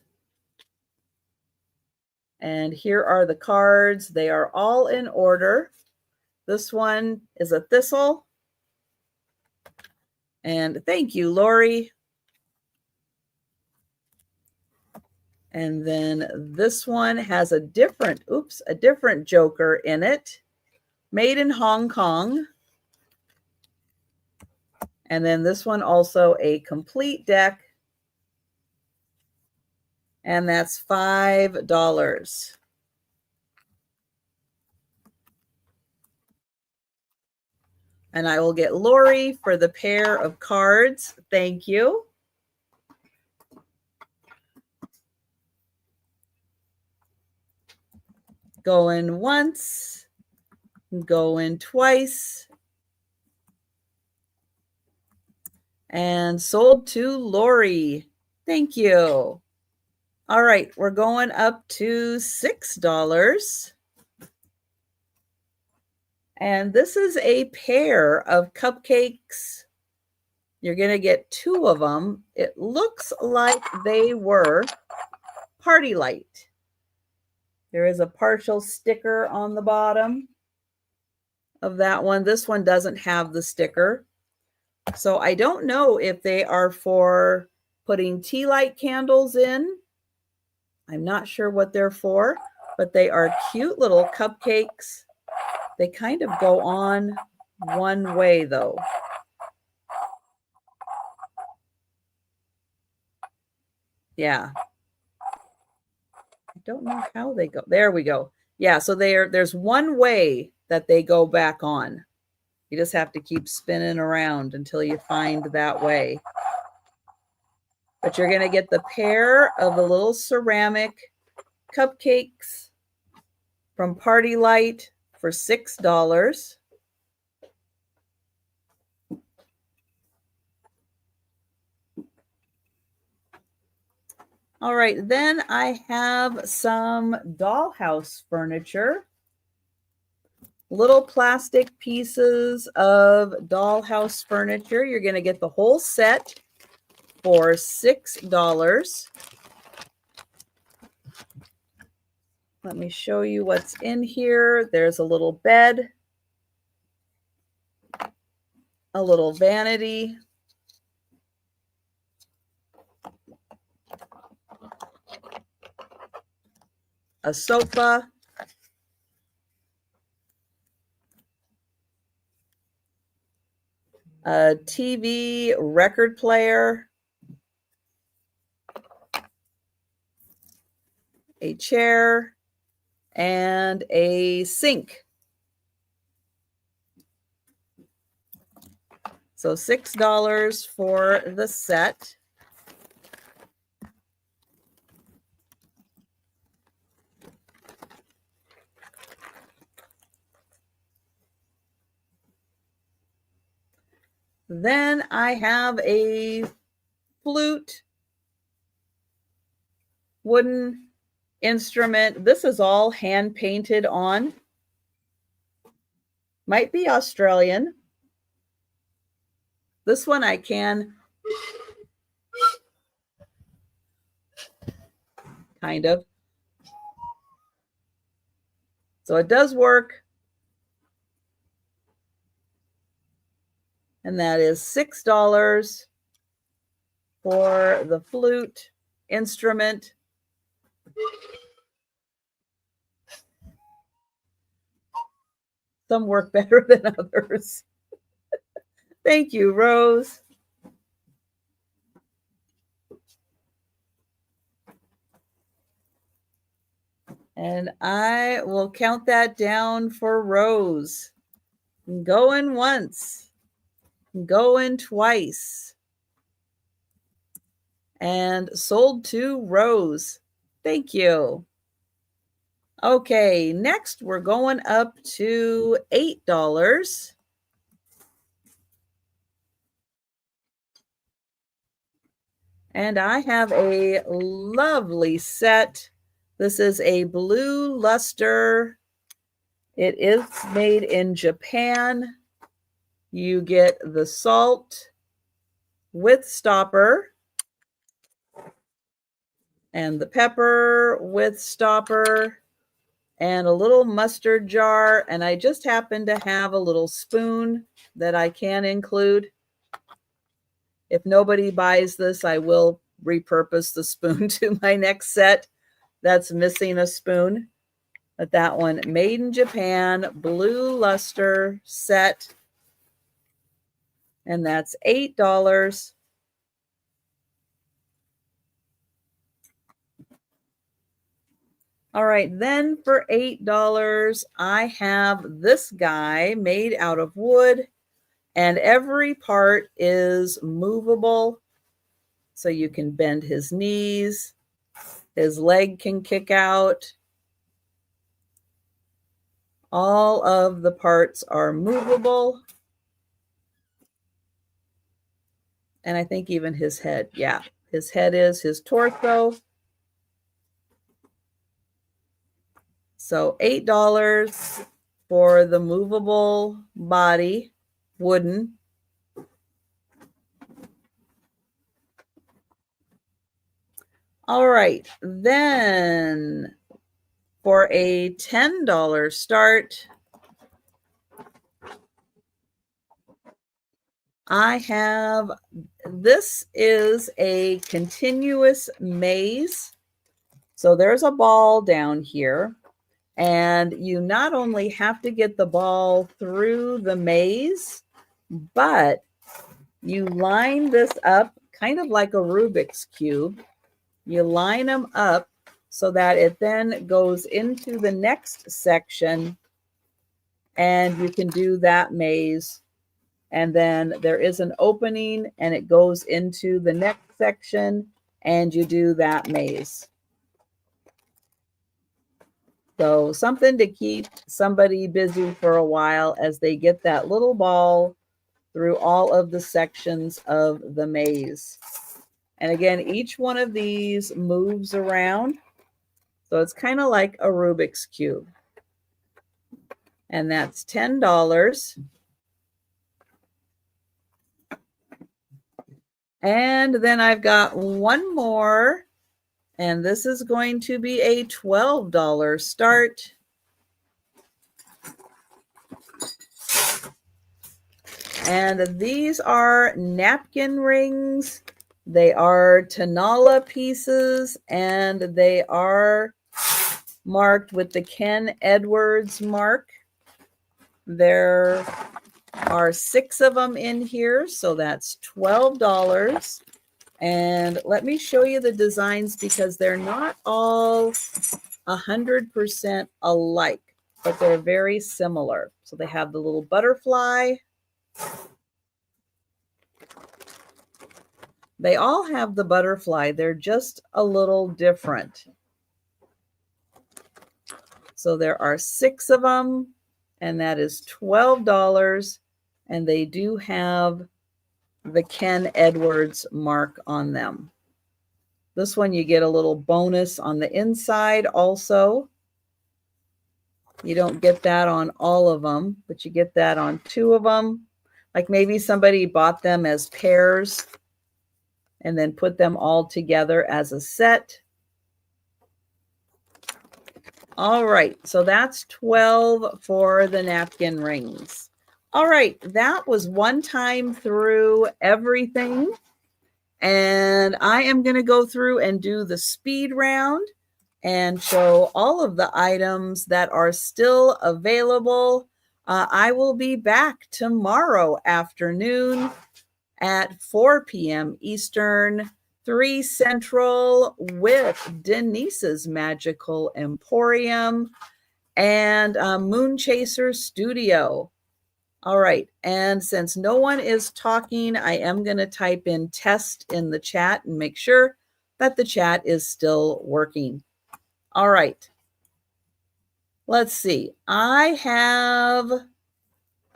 And here are the cards. They are all in order. This one is a thistle. And thank you, Lori. And then this one has a different Joker in it, made in Hong Kong. And then this one also a complete deck. And that's $5. And I will get Lori for the pair of cards. Thank you. Going once, going twice, and sold to Lori. Thank you. All right, we're going up to $6. And this is a pair of cupcakes. You're going to get 2 of them. It looks like they were Party Light. There is a partial sticker on the bottom of that one. This one doesn't have the sticker. So I don't know if they are for putting tea light candles in. I'm not sure what they're for, but they are cute little cupcakes. They kind of go on one way though. Yeah. I don't know how they go. There we go. Yeah, so there's one way that they go back on. You just have to keep spinning around until you find that way. But you're going to get the pair of the little ceramic cupcakes from Party Light for $6. All right, then I have some dollhouse furniture. Little plastic pieces of dollhouse furniture. You're going to get the whole set for $6. Let me show you what's in here. There's a little bed, a little vanity, a sofa, a TV record player, a chair, and a sink. So $6 for the set. Then I have a flute, wooden instrument. This is all hand painted on. Might be Australian. This one I can kind of. So it does work. And that is $6 for the flute instrument. Some work better than others. Thank you, Rose. And I will count that down for Rose. Going once, going twice, and sold to Rose. Thank you. Okay, next we're going up to $8. And I have a lovely set. This is a blue luster. It is made in Japan. You get the salt with stopper. and the pepper with stopper and a little mustard jar. And I just happen to have a little spoon that I can include. If nobody buys this, I will repurpose the spoon to my next set that's missing a spoon. But that one, made in Japan, blue luster set. And that's $8. All right, then for $8, I have this guy made out of wood, and every part is movable. So you can bend his knees, his leg can kick out. All of the parts are movable. And I think even his head, yeah, his head is his torso. So $8 for the movable body, wooden. All right, then for a $10 start, I have, this is a continuous maze. So there's a ball down here, and you not only have to get the ball through the maze, but you line this up kind of like a Rubik's Cube. You line them up so that it then goes into the next section, and you can do that maze. And then there is an opening, and it goes into the next section, and you do that maze. So something to keep somebody busy for a while as they get that little ball through all of the sections of the maze. And again, each one of these moves around. So it's kind of like a Rubik's Cube. And that's $10. And then I've got one more, and this is going to be a $12 start. And these are napkin rings. They are Tanala pieces, and they are marked with the Ken Edwards mark. There are 6 of them in here, so that's $12. And let me show you the designs because they're not all 100% alike, but they're very similar. So they have the little butterfly. They all have the butterfly. They're just a little different. So there are 6 of them, and that is $12. And they do have the Ken Edwards mark on them. This one you get a little bonus on the inside also. You don't get that on all of them, but you get that on 2 of them. Like maybe somebody bought them as pairs and then put them all together as a set. All right, so that's 12 for the napkin rings. All right, that was one time through everything. And I am going to go through and do the speed round and show all of the items that are still available. I will be back tomorrow afternoon at 4 p.m. Eastern, 3 Central with Denise's Magical Emporium and Moon Chaser Studio. All right, and since no one is talking, I am going to type in test in the chat and make sure that the chat is still working. All right, let's see. I have,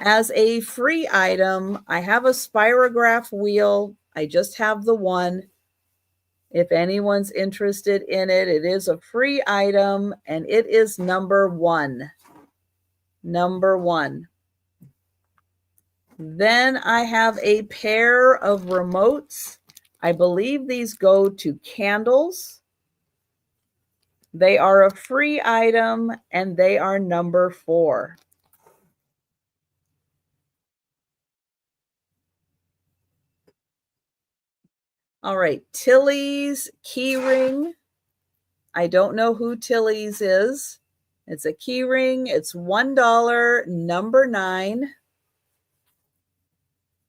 as a free item, I have a spirograph wheel. I just have the one. If anyone's interested in it, it is a free item, and it is number 1. Number 1. Then I have a pair of remotes. I believe these go to candles. They are a free item, and they are number 4. All right, Tilly's keyring. I don't know who Tilly's is. It's a keyring. It's $1, number 9.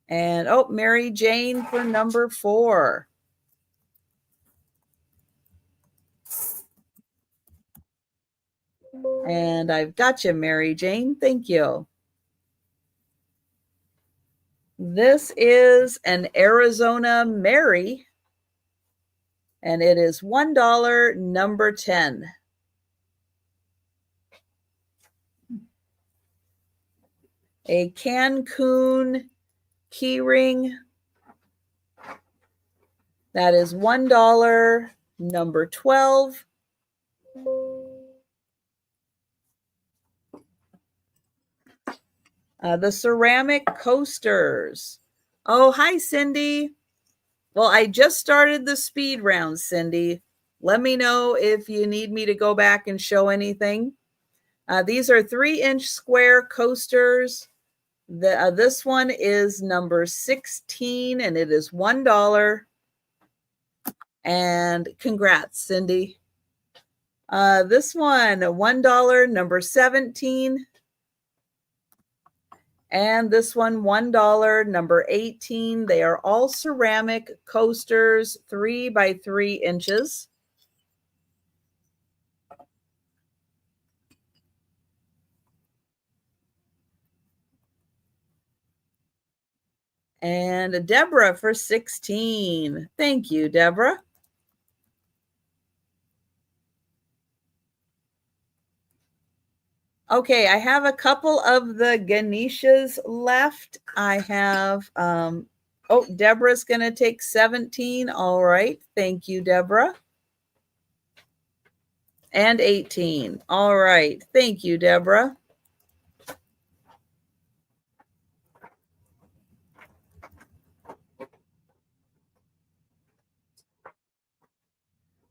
And oh, Mary Jane for number 4. And I've got you, Mary Jane. Thank you. This is an Arizona Mary, and it is $1, number 10. A Cancun keyring, that is $1, number 12. The ceramic coasters. Oh, hi, Cindy. Well, I just started the speed round, Cindy. Let me know if you need me to go back and show anything. These are 3-inch square coasters. This one is number 16, and it is $1. And congrats, Cindy. This one, $1, number 17. And this one, $1, number 18. They are all ceramic coasters, 3 by 3 inches. And Deborah for 16. Thank you, Deborah. Okay, I have a couple of the Ganeshas left. I have, oh, Deborah's going to take 17. All right. Thank you, Deborah. And 18. All right. Thank you, Deborah.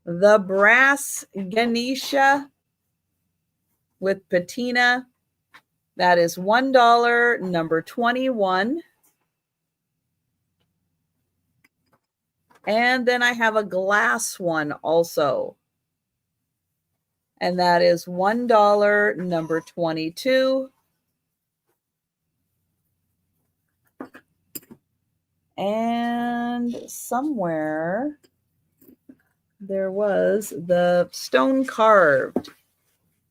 The brass Ganesha with patina, that is $1, number 21. And then I have a glass one also, and that is $1, number 22. And somewhere there was the stone carved.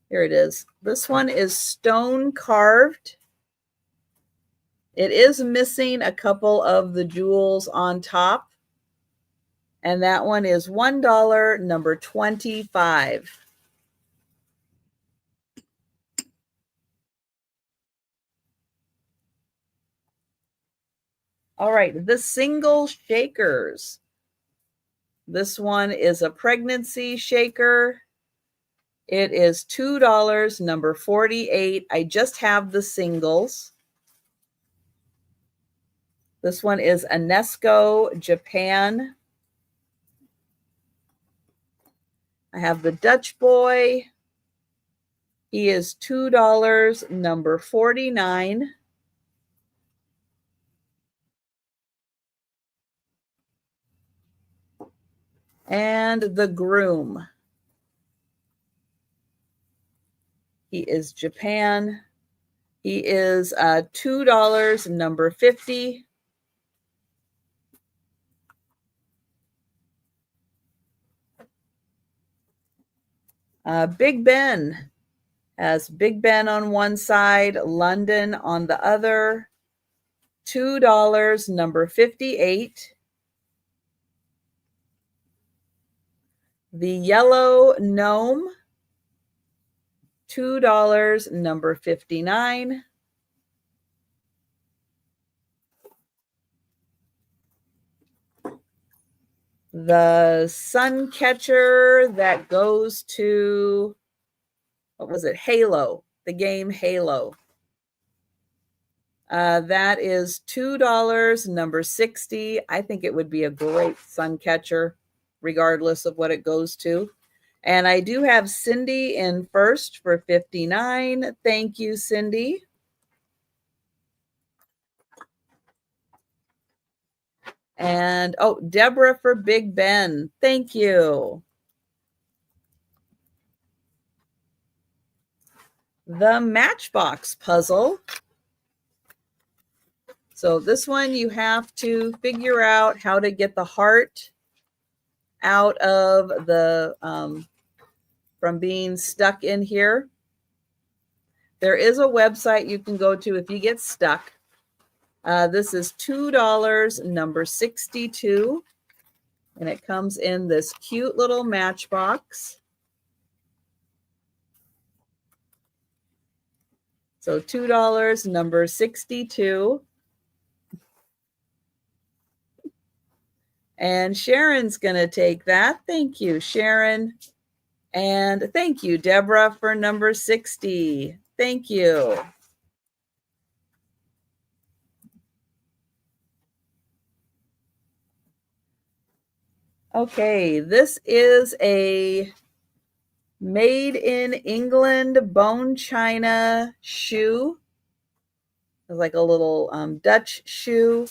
Here it is. This one is stone carved. It is missing a couple of the jewels on top. And that one is $1, number 25. All right, the single shakers. This one is a pregnancy shaker. It is $2, number 48. I just have the singles. This one is UNESCO, Japan. I have the Dutch boy. He is $2, number 49. And the groom. He is Japan. He is $2, number 50. Big Ben has Big Ben on one side, London on the other. $2, number 58. The yellow gnome, $2, number 59. The sun catcher that goes to, what was it, Halo, the game Halo. That is $2, number 60. I think it would be a great sun catcher, regardless of what it goes to. And I do have Cindy in first for 59. Thank you, Cindy. And oh, Deborah for Big Ben. Thank you. The Matchbox puzzle. So this one you have to figure out how to get the heart out of the from being stuck in here. There is a website you can go to if you get stuck. This is $2, number 62. And it comes in this cute little matchbox. So $2, number 62. And Sharon's going to take that. Thank you, Sharon. And thank you, Deborah, for number 60. Thank you. Okay, this is a made in England bone china shoe. It's like a little Dutch shoe.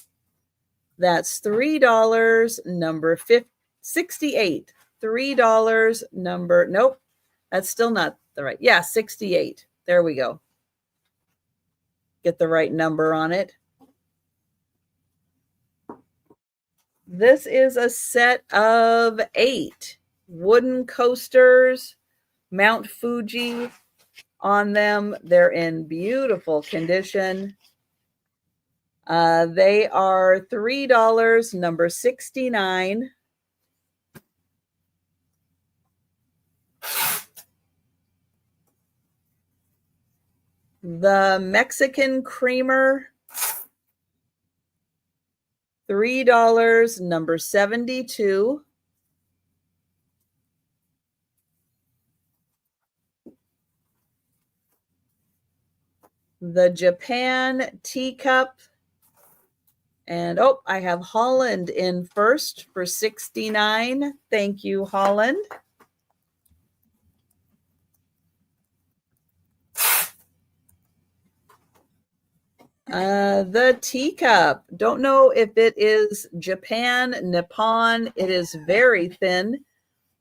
That's $3, number 68. $3, number, nope, that's still not the right. Yeah, 68. There we go. Get the right number on it. This is a set of 8 wooden coasters, Mount Fuji on them. They're in beautiful condition. They are $3, number 69. The Mexican creamer, $3, number 72. The Japan teacup. And oh, I have Holland in first for 69. Thank you, Holland. The teacup. Don't know if it is Japan, Nippon. It is very thin.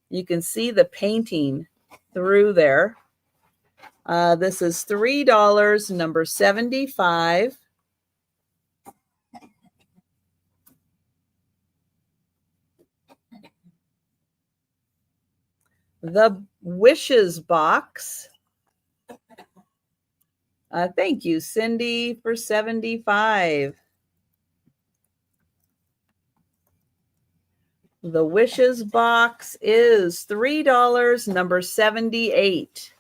You can see the painting through there. This is $3, number 75. The Wishes box. Thank you, Cindy, for 75. The Wishes box is $3, number 78.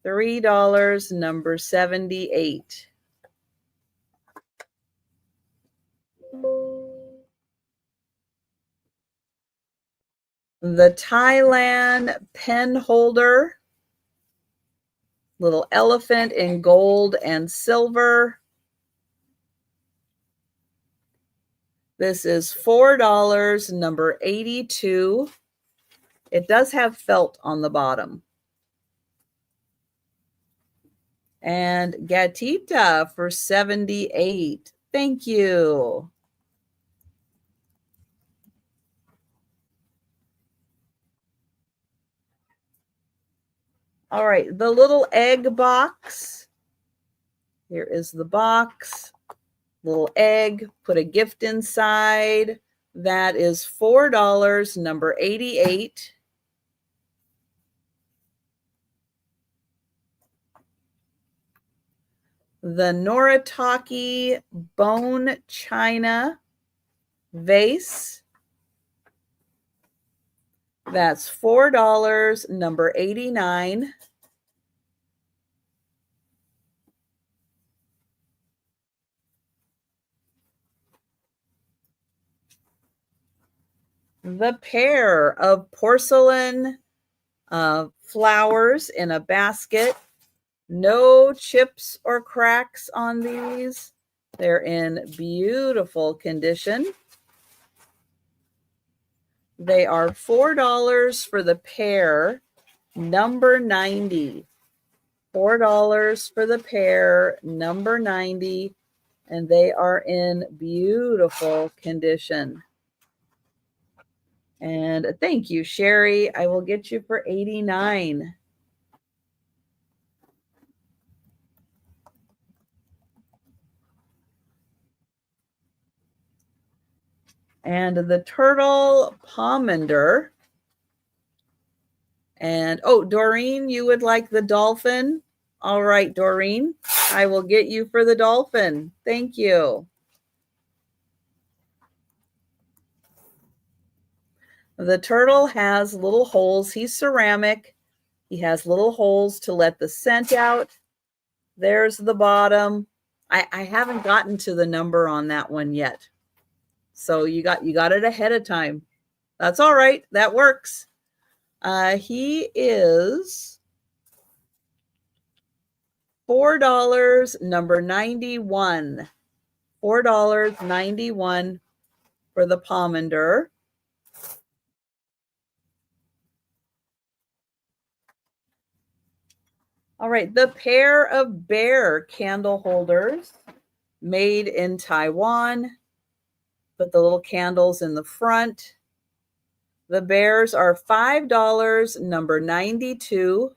$3, number 78. The Thailand pen holder. Little elephant in gold and silver. This is $4, number 82. It does have felt on the bottom. And Gatita for 78. Thank you. All right, the little egg box. Here is the box. Little egg, put a gift inside. That is $4, number 88. The Noritake bone china vase. That's $4, number 89. The pair of porcelain flowers in a basket. No chips or cracks on these. They're in beautiful condition. They are $4 for the pair, number 90. $4 for the pair, number 90, and they are in beautiful condition. And thank you, Sherry. I will get you for 89. And the turtle pomander. And oh, Doreen, you would like the dolphin? All right, Doreen, I will get you for the dolphin. Thank you. The turtle has little holes. He's ceramic. He has little holes to let the scent out. There's the bottom. I haven't gotten to the number on that one yet. So you got it ahead of time. That's all right. That works. He is $4, number 91. $4.91 for the pomander. All right, the pair of bear candle holders made in Taiwan. Put the little candles in the front. The bears are $5, number 92.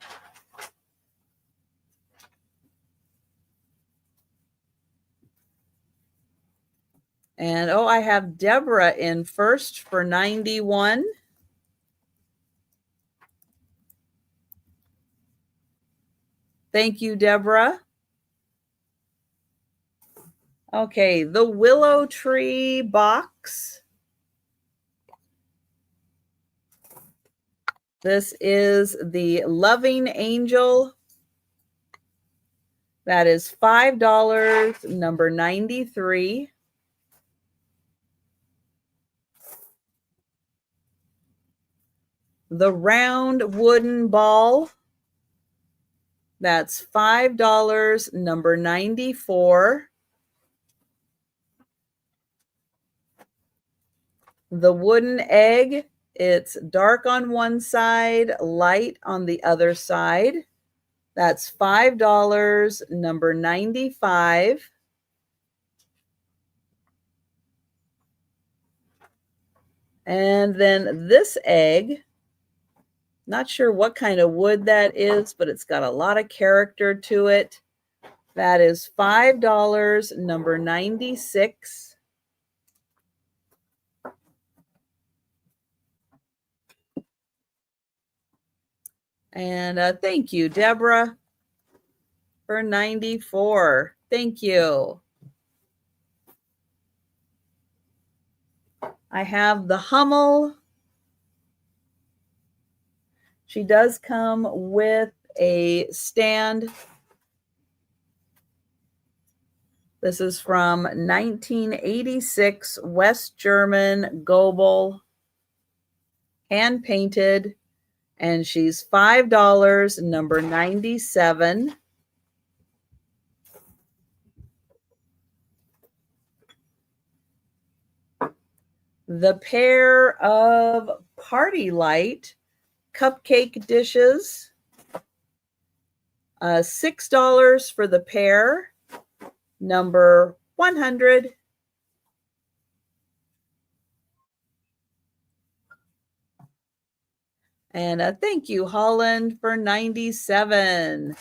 And oh, I have Deborah in first for 91. Thank you, Deborah. Okay, the willow tree box. This is the loving angel. That is $5, number 93. The round wooden ball. That's $5, number 94. The wooden egg, it's dark on one side, light on the other side. That's $5, number 95. And then this egg, not sure what kind of wood that is, but it's got a lot of character to it. That is $5, number 96. And thank you, Deborah, for 94. Thank you. I have the Hummel. She does come with a stand. This is from 1986 West German Goebel, hand painted, and she's $5, number 97. The pair of Party Light cupcake dishes, $6 for the pair, number 100. And thank you, Holland, for 97.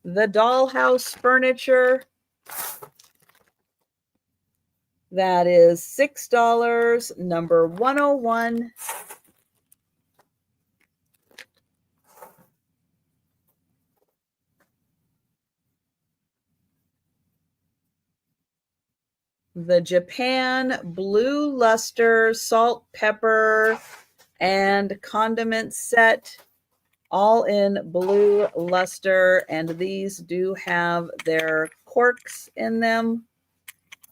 The dollhouse furniture, that is $6, number 101. The Japan blue luster, salt, pepper, and condiment set, all in blue luster, and these do have their corks in them.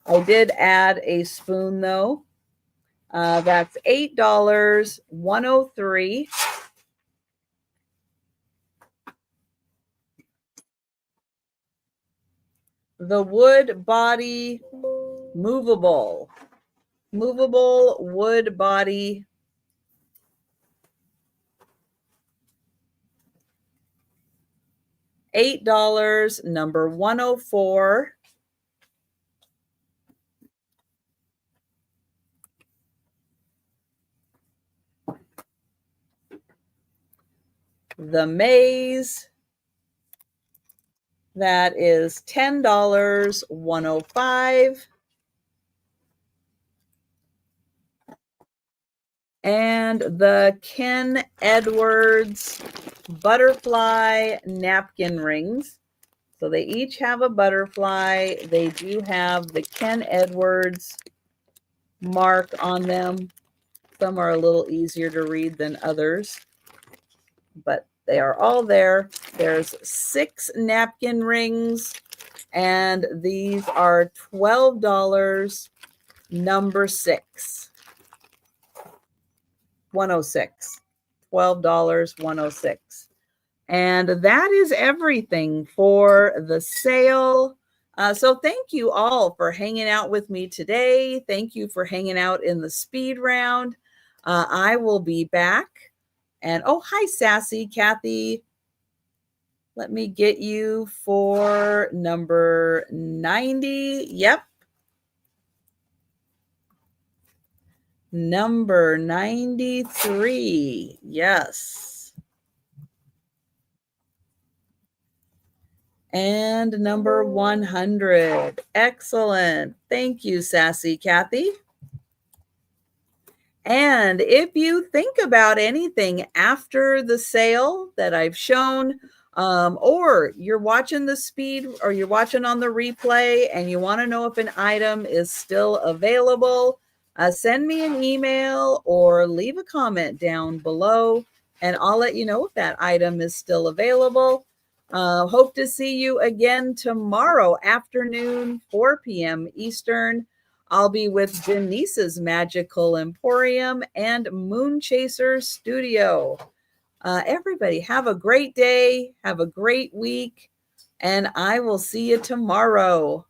I did add a spoon though. That's $8, 103. the wood body movable wood body. $8, number 104. The maze, that is $10, 105. And the Ken Edwards butterfly napkin rings. So they each have a butterfly. They do have the Ken Edwards mark on them. Some are a little easier to read than others, but they are all there. There's 6 napkin rings, and these are $12, number 6. 106. $12, 106. And that is everything for the sale. So thank you all for hanging out with me today. Thank you for hanging out in the speed round. I will be back. And oh, hi, Sassy Kathy. Let me get you for number 90. Yep. Number 93. Yes. And number 100. Excellent. Thank you, Sassy Kathy. And if you think about anything after the sale that I've shown, or you're watching the speed or you're watching on the replay and you want to know if an item is still available, send me an email or leave a comment down below and I'll let you know if that item is still available. Hope to see you again tomorrow afternoon, 4 p.m. Eastern. I'll be with Denise's Magical Emporium and Moon Chaser Studio. Everybody have a great day. Have a great week. And I will see you tomorrow.